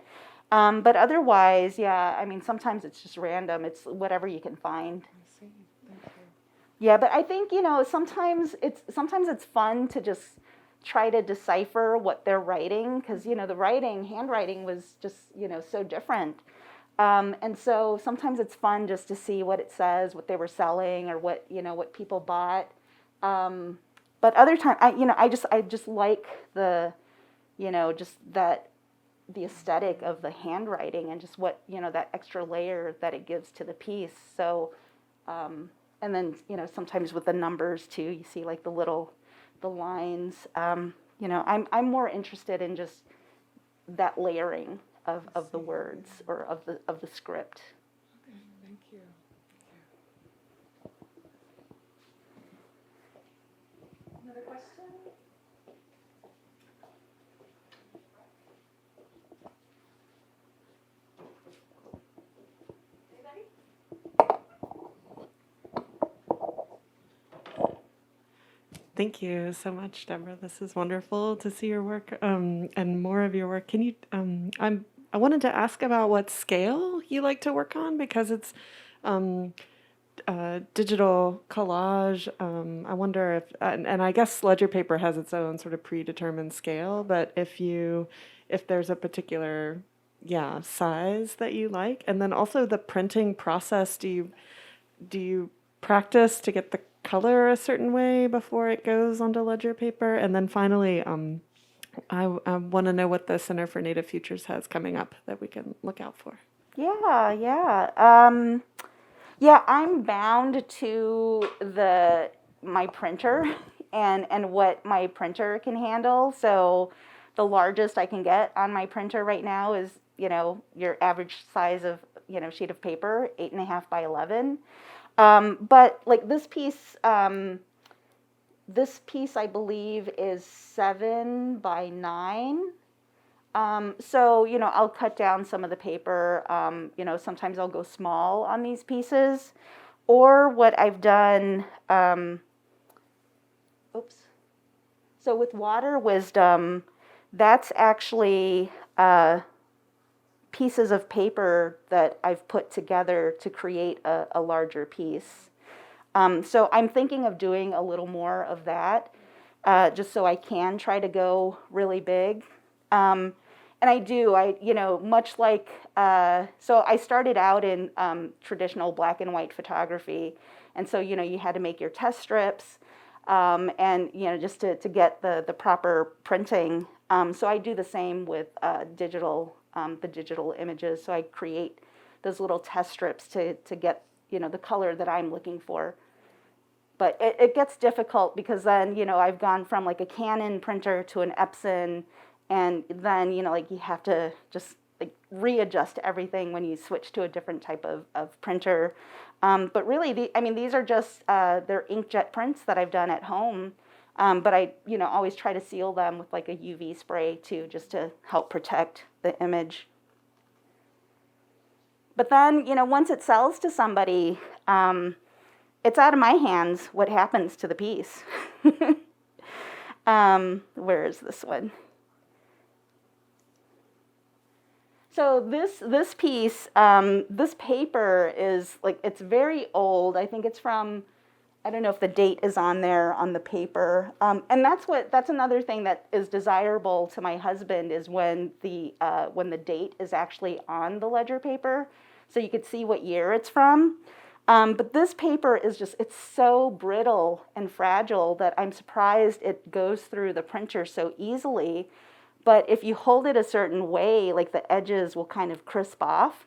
But otherwise, yeah, sometimes it's just random. It's whatever you can find. I see. Thank you. Yeah, but I think, sometimes it's fun to just try to decipher what they're writing, because, the handwriting was just, so different. And so sometimes it's fun just to see what it says, what they were selling, or what people bought. But other time, I just like just the aesthetic of the handwriting, and just what, that extra layer that it gives to the piece. So, and then, sometimes with the numbers too, you see like the lines. I'm more interested in just that layering of the words, or of the script. Okay, thank you. Another question? Thank you so much, Deborah. This is wonderful to see your work, and more of your work. Can you? I wanted to ask about what scale you like to work on, because it's digital collage. I wonder if, and I guess ledger paper has its own sort of predetermined scale, but if there's a particular, size that you like, and then also the printing process. Do you practice to get the color a certain way before it goes onto ledger paper? And then finally, I want to know what the Center for Native Futures has coming up that we can look out for. Yeah, I'm bound to my printer and what my printer can handle. So the largest I can get on my printer right now is, your average size of, sheet of paper, 8.5 by 11. But like this piece I believe is 7 by 9. So, I'll cut down some of the paper. Sometimes I'll go small on these pieces. Or what I've done, So with Water Wisdom, that's actually pieces of paper that I've put together to create a larger piece. So I'm thinking of doing a little more of that, just so I can try to go really big. And much like, so I started out in traditional black and white photography. And so, you had to make your test strips, and, just to get the proper printing. So I do the same with the digital images. So I create those little test strips to get, the color that I'm looking for. But it gets difficult because then, I've gone from like a Canon printer to an Epson, and then, you have to just like readjust everything when you switch to a different type of printer. But really, these are just, they're inkjet prints that I've done at home. But I, always try to seal them with like a UV spray too, just to help protect the image. But then, once it sells to somebody, it's out of my hands what happens to the piece. Where is this one? So this piece, this paper is like, it's very old. I think it's from, I don't know if the date is on there on the paper. And that's another thing that is desirable to my husband, is when the date is actually on the ledger paper, so you could see what year it's from. But this paper is it's so brittle and fragile that I'm surprised it goes through the printer so easily. But if you hold it a certain way, like the edges will kind of crisp off.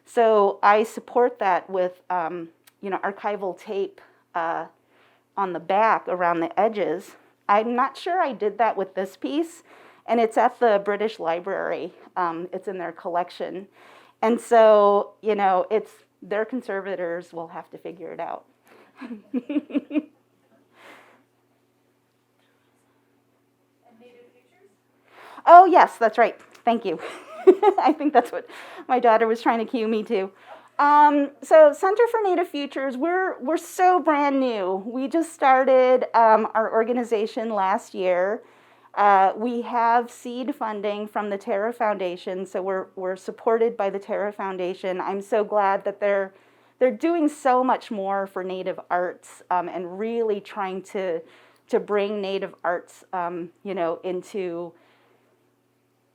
So I support that with, archival tape on the back around the edges. I'm not sure I did that with this piece, and it's at the British Library. It's in their collection. And so, their conservators will have to figure it out. Oh, yes, that's right. Thank you. I think that's what my daughter was trying to cue me to. So Center for Native Futures, we're so brand new. We just started our organization last year. We have seed funding from the Terra Foundation, so we're supported by the Terra Foundation. I'm so glad that they're they're doing so much more for Native arts, and really trying to bring Native arts,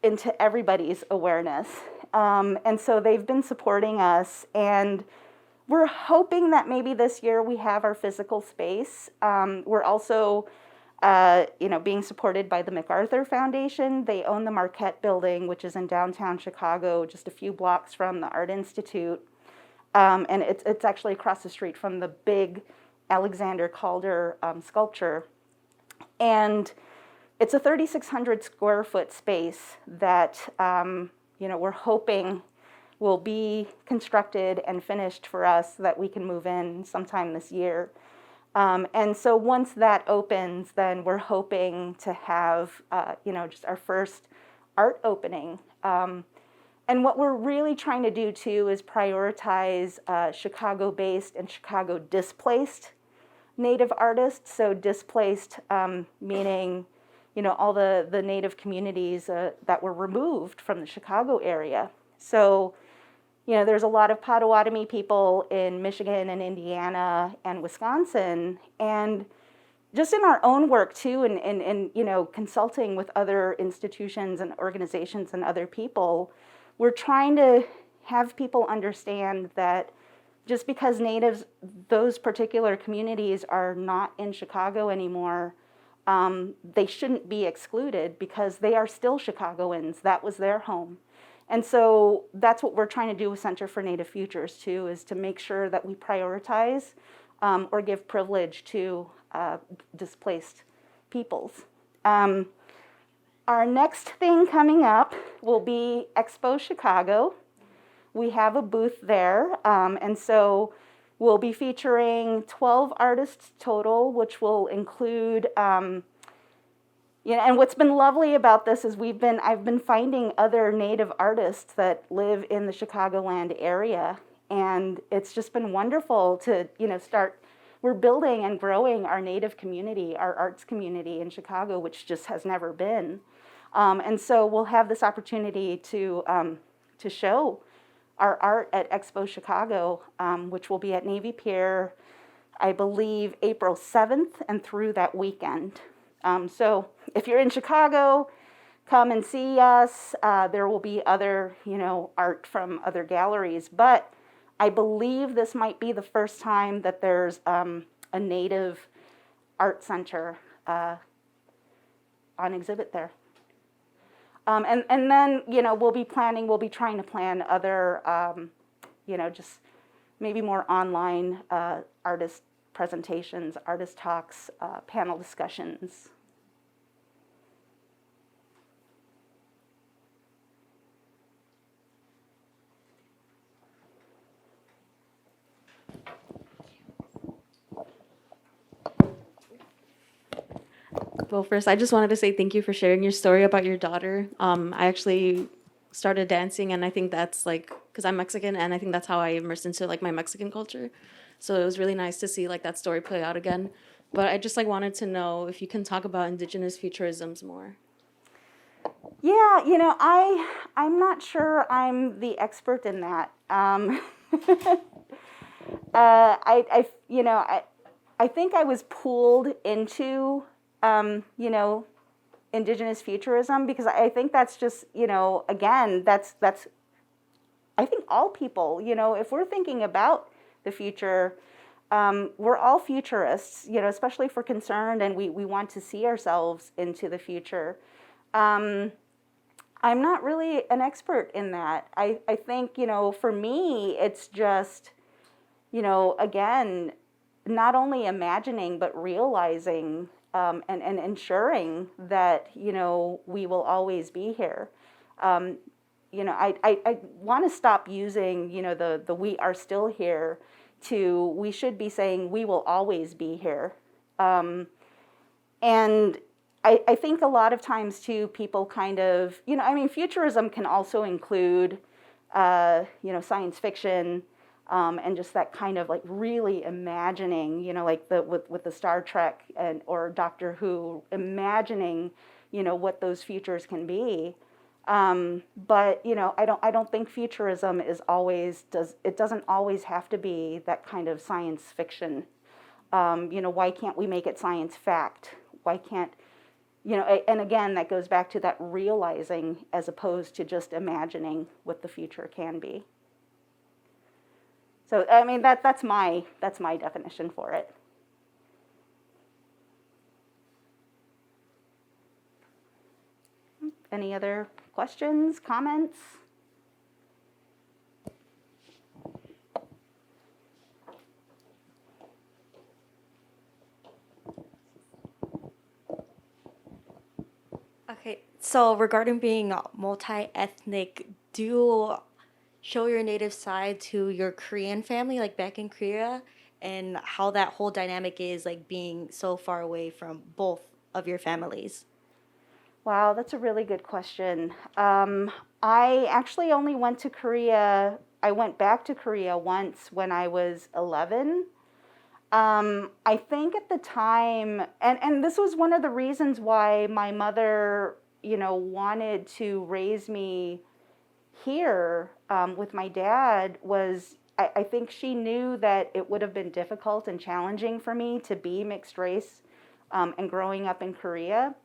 into everybody's awareness. And so they've been supporting us, and we're hoping that maybe this year we have our physical space. We're also, being supported by the MacArthur Foundation. They own the Marquette Building, which is in downtown Chicago, just a few blocks from the Art Institute. And it's actually across the street from the big Alexander Calder sculpture. And it's a 3,600 square foot space that, we're hoping will be constructed and finished for us so that we can move in sometime this year. And so once that opens, then we're hoping to have, just our first art opening. And what we're really trying to do too is prioritize Chicago-based and Chicago-displaced Native artists. So displaced meaning, all the Native communities that were removed from the Chicago area. So, there's a lot of Potawatomi people in Michigan and Indiana and Wisconsin. And just in our own work too, and consulting with other institutions and organizations and other people, we're trying to have people understand that just because Natives, those particular communities are not in Chicago anymore, they shouldn't be excluded because they are still Chicagoans. That was their home. And so that's what we're trying to do with Center for Native Futures too, is to make sure that we prioritize or give privilege to displaced peoples. Our next thing coming up will be Expo Chicago. We have a booth there, and so we'll be featuring 12 artists total, which will include, and what's been lovely about this is I've been finding other Native artists that live in the Chicagoland area, and it's just been wonderful to, we're building and growing our Native community, our arts community in Chicago, which just has never been. And so we'll have this opportunity to show our art at Expo Chicago, which will be at Navy Pier, I believe, April 7th and through that weekend. So if you're in Chicago, come and see us. There will be other, art from other galleries, but I believe this might be the first time that there's a Native art center on exhibit there. And then, we'll be trying to plan other, just maybe more online artist presentations, artist talks, panel discussions. Well, first, I just wanted to say thank you for sharing your story about your daughter. I actually started dancing, and I think that's because I'm Mexican, and I think that's how I immersed into my Mexican culture. So it was really nice to see that story play out again. But I just wanted to know if you can talk about Indigenous futurisms more. Yeah, I'm not sure I'm the expert in that. I think I was pulled into Indigenous futurism because I think that's just, again, that's I think all people, if we're thinking about the future, we're all futurists, especially if we're concerned and we want to see ourselves into the future. I'm not really an expert in that. I think, for me, it's just, again, not only imagining, but realizing and ensuring that, we will always be here. I want to stop using, the we are still here to we should be saying we will always be here. And I think a lot of times too, people kind of, futurism can also include, science fiction, and just that kind of really imagining, with the Star Trek or Doctor Who, imagining, what those futures can be. But I don't think futurism doesn't always have to be that kind of science fiction. Why can't we make it science fact? Why can't, and again, that goes back to that realizing as opposed to just imagining what the future can be. So, I mean, that's my definition for it. Any other questions, comments? Okay, so regarding being multi-ethnic, do you show your native side to your Korean family, like back in Korea, and how that whole dynamic is, like being so far away from both of your families? Wow, that's a really good question. I actually only went to Korea. I went back to Korea once when I was 11. I think at the time, and this was one of the reasons why my mother, wanted to raise me here with my dad, was I think she knew that it would have been difficult and challenging for me to be mixed race and growing up in Korea.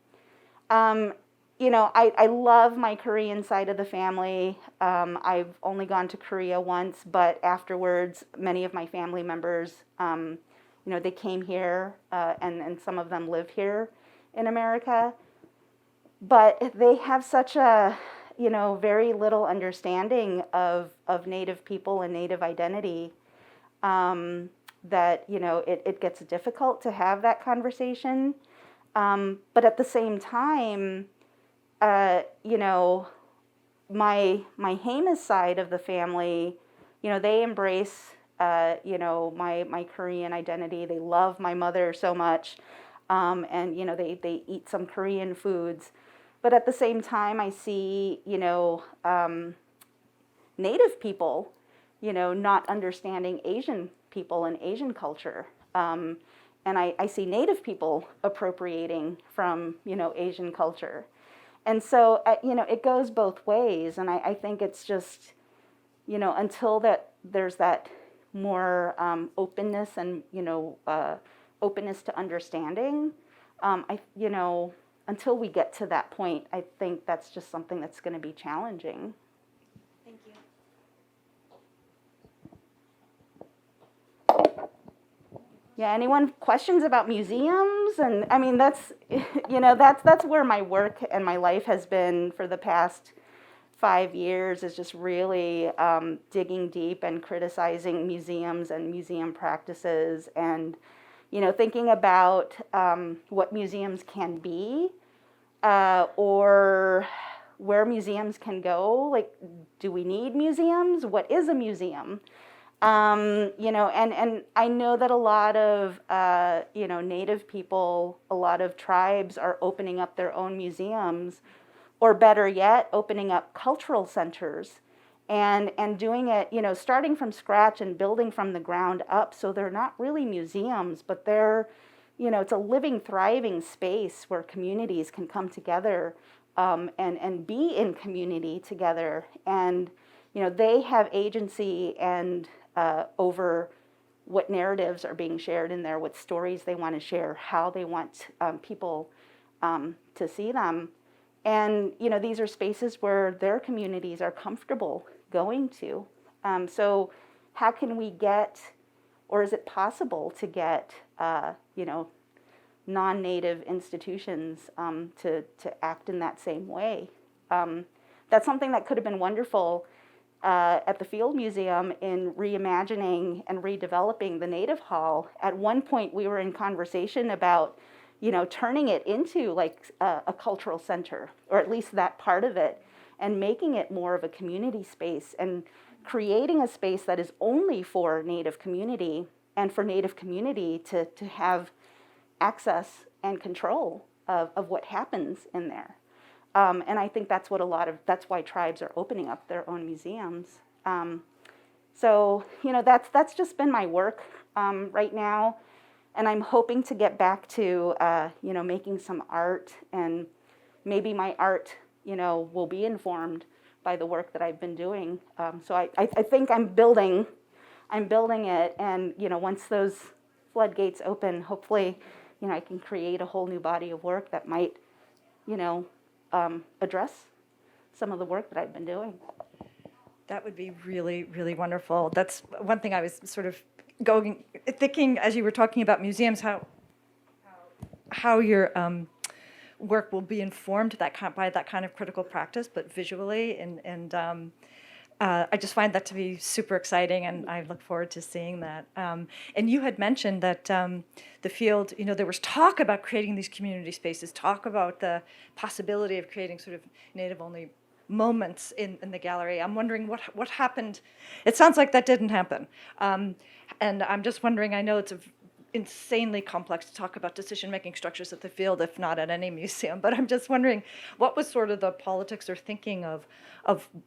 I love my Korean side of the family. I've only gone to Korea once, but afterwards, many of my family members, they came here, and some of them live here in America. But they have such a, very little understanding of Native people and Native identity that, it gets difficult to have that conversation. But at the same time, my Jemez side of the family, they embrace, my Korean identity. They love my mother so much, and they eat some Korean foods. But at the same time, I see, Native people, not understanding Asian people and Asian culture. And I see Native people appropriating from, Asian culture. And so, it goes both ways. And I think it's just, until there's that more openness and, openness to understanding, until we get to that point, I think that's just something that's going to be challenging. Thank you. Yeah, anyone questions about museums? And I mean, that's where my work and my life has been for the past 5 years, is just really digging deep and criticizing museums and museum practices, and thinking about what museums can be, or where museums can go. Like, do we need museums? What is a museum? And I know that a lot of, Native people, a lot of tribes are opening up their own museums, or better yet, opening up cultural centers and doing it, starting from scratch and building from the ground up. So they're not really museums, but they're, it's a living, thriving space where communities can come together and be in community together. And, they have agency and over what narratives are being shared in there, what stories they want to share, how they want people to see them. And, these are spaces where their communities are comfortable going to. So how can we get, or is it possible to get, non-Native institutions to act in that same way? That's something that could have been wonderful at the Field Museum in reimagining and redeveloping the Native Hall. At one point, we were in conversation about, turning it into like a cultural center, or at least that part of it, and making it more of a community space and creating a space that is only for Native community, and for Native community to have access and control of what happens in there. And I think that's why tribes are opening up their own museums. So, that's just been my work right now. And I'm hoping to get back to, making some art, and maybe my art will be informed by the work that I've been doing. So I think I'm building it, and once those floodgates open, hopefully, I can create a whole new body of work that might, address some of the work that I've been doing. That would be really, really wonderful. That's one thing I was sort of thinking as you were talking about museums, how your work will be informed by that kind of critical practice, but visually, and I just find that to be super exciting, and I look forward to seeing that. And you had mentioned that the field, there was talk about creating these community spaces, talk about the possibility of creating sort of Native-only moments in the gallery. I'm wondering what happened. It sounds like that didn't happen. And I'm just wondering, I know it's insanely complex to talk about decision-making structures at the field, if not at any museum, but I'm just wondering what was sort of the politics or thinking of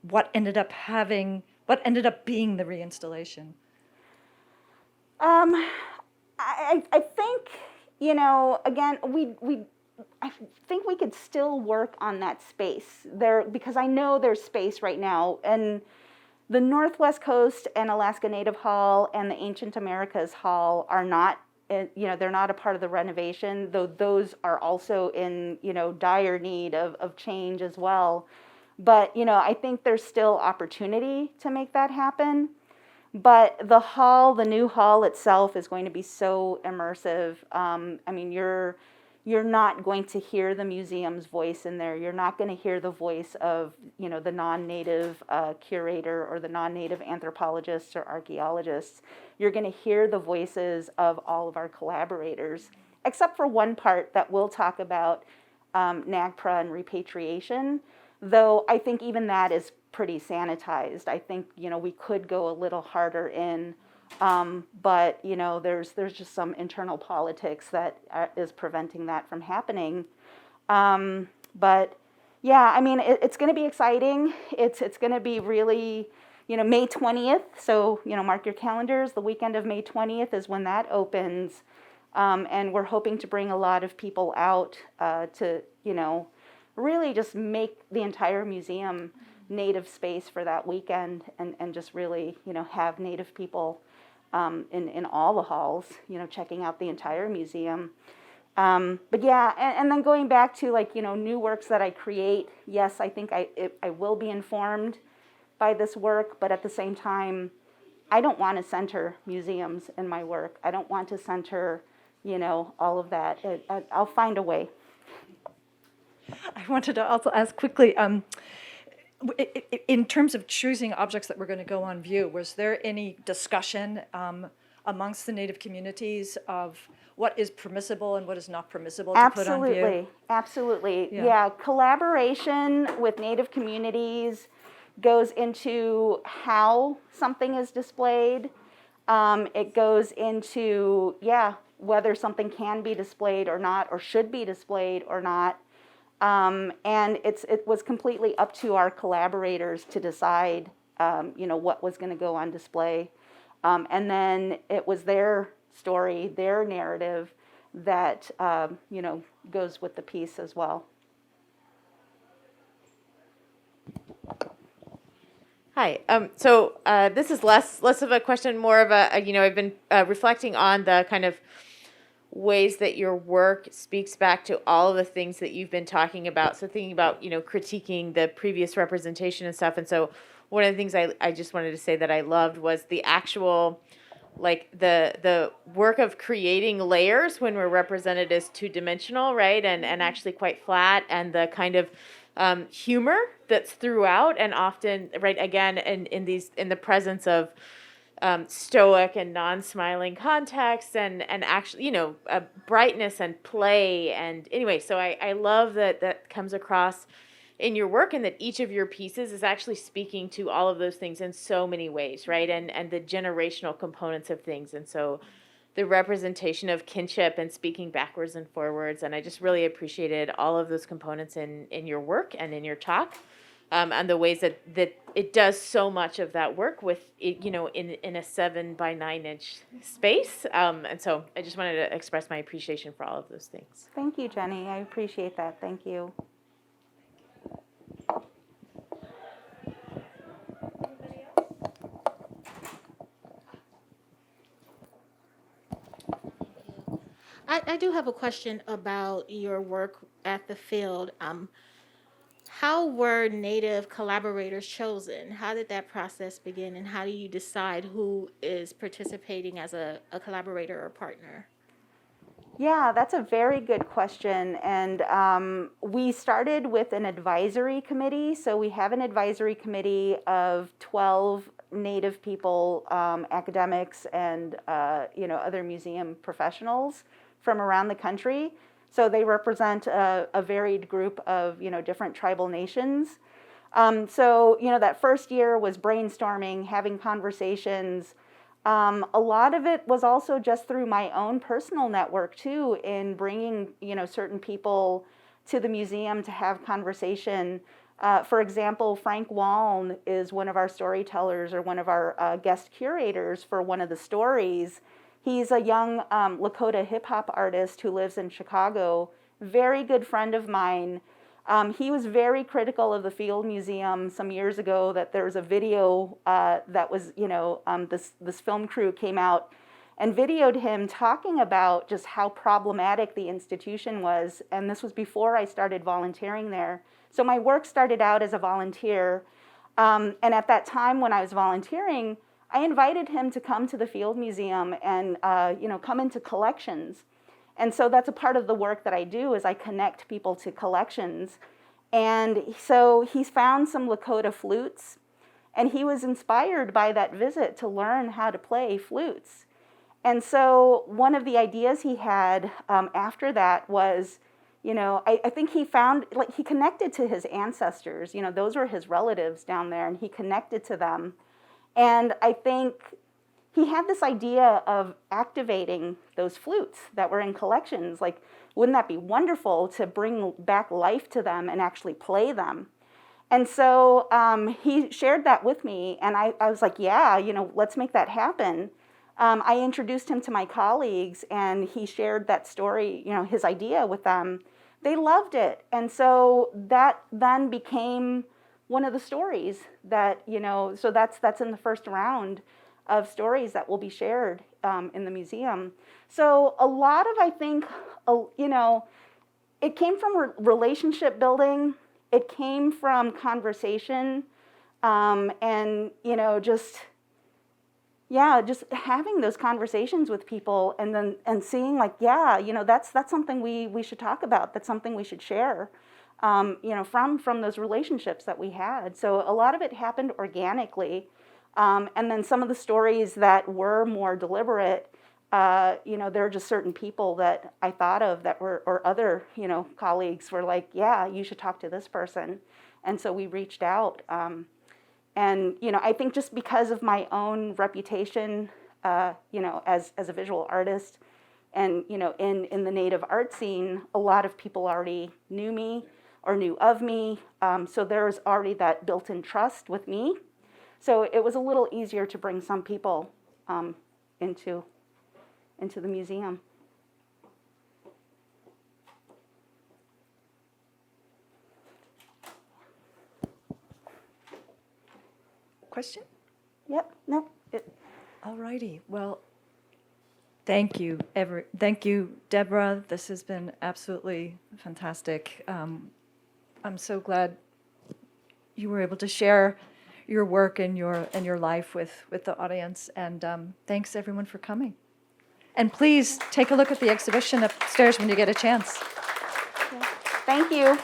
what ended up being the reinstallation? I think, again, I think we could still work on that space there, because I know there's space right now. And the Northwest Coast and Alaska Native Hall and the Ancient Americas Hall are not, they're not a part of the renovation, though those are also in, dire need of change as well. But, I think there's still opportunity to make that happen. But the new hall itself is going to be so immersive. I mean, you're not going to hear the museum's voice in there. You're not going to hear the voice of, the non-native curator or the non-native anthropologists or archaeologists. You're going to hear the voices of all of our collaborators, except for one part that we'll talk about, NAGPRA and repatriation, though I think even that is pretty sanitized. I think, we could go a little harder in, but, there's just some internal politics that is preventing that from happening. But yeah, I mean, it's going to be exciting. It's going to be really, May 20th. So, mark your calendars. The weekend of May 20th is when that opens. And we're hoping to bring a lot of people out to, really just make the entire museum Native space for that weekend, and just really, have Native people in all the halls, checking out the entire museum. But yeah, and then going back to new works that I create, yes, I think I will be informed by this work, but at the same time, I don't want to center museums in my work. I don't want to center, all of that. I'll find a way. I wanted to also ask quickly, in terms of choosing objects that were going to go on view, was there any discussion amongst the Native communities of what is permissible and what is not permissible to put on view? Absolutely. Yeah, collaboration with Native communities goes into how something is displayed. It goes into, whether something can be displayed or not, or should be displayed or not. And it was completely up to our collaborators to decide, what was going to go on display. And then it was their story, their narrative that, goes with the piece as well. Hi. So this is less of a question, more of a I've been reflecting on the kind of ways that your work speaks back to all of the things that you've been talking about. So thinking about, critiquing the previous representation and stuff. And so one of the things I just wanted to say that I loved was the actual, the work of creating layers when we're represented as two-dimensional, right? And actually quite flat, and the kind of humor that's throughout, and often, right, again, in the presence of stoic and non-smiling context, and actually, brightness and play. And anyway, so I love that comes across in your work, and that each of your pieces is actually speaking to all of those things in so many ways, right? And the generational components of things. And so the representation of kinship and speaking backwards and forwards. And I just really appreciated all of those components in your work and in your talk. And the ways that it does so much of that work with it, in a 7 by 9 inch space. And so I just wanted to express my appreciation for all of those things. Thank you, Jenny. I appreciate that. Thank you. I do have a question about your work at the field. How were Native collaborators chosen? How did that process begin, and how do you decide who is participating as a collaborator or partner? Yeah, that's a very good question. And we started with an advisory committee. So we have an advisory committee of 12 Native people, academics, and other museum professionals from around the country. So they represent a varied group of different tribal nations. So that first year was brainstorming, having conversations. A lot of it was also just through my own personal network too, in bringing certain people to the museum to have conversation. For example, Frank Waln is one of our storytellers, or one of our guest curators for one of the stories. He's a young Lakota hip hop artist who lives in Chicago, very good friend of mine. He was very critical of the Field Museum some years ago, that there was a video that was, this film crew came out and videoed him talking about just how problematic the institution was. And this was before I started volunteering there. So my work started out as a volunteer. And at that time when I was volunteering, I invited him to come to the Field Museum and, come into collections. And so that's a part of the work that I do, is I connect people to collections. And so he's found some Lakota flutes, and he was inspired by that visit to learn how to play flutes. And so one of the ideas he had after that was, I think he found, he connected to his ancestors. Those were his relatives down there, and he connected to them. And I think he had this idea of activating those flutes that were in collections. Like, wouldn't that be wonderful to bring back life to them and actually play them? And so he shared that with me, and I was like, yeah, let's make that happen. I introduced him to my colleagues, and he shared that story, his idea with them. They loved it. And so that then became one of the stories that, so that's in the first round of stories that will be shared in the museum. So a lot of, I think, it came from relationship building. It came from conversation, and just having those conversations with people, and seeing like, that's something we should talk about. That's something we should share. From those relationships that we had. So a lot of it happened organically. And then some of the stories that were more deliberate, there are just certain people that I thought of that were, or other, colleagues were like, yeah, you should talk to this person. And so we reached out. And, I think just because of my own reputation, as a visual artist, and, in the Native art scene, a lot of people already knew me or knew of me. So there was already that built-in trust with me. So it was a little easier to bring some people into the museum. Question? Yep, no. All righty. Well, thank you, Debra. This has been absolutely fantastic. I'm so glad you were able to share your work and your life with the audience. And thanks everyone for coming. And please take a look at the exhibition upstairs when you get a chance. Thank you.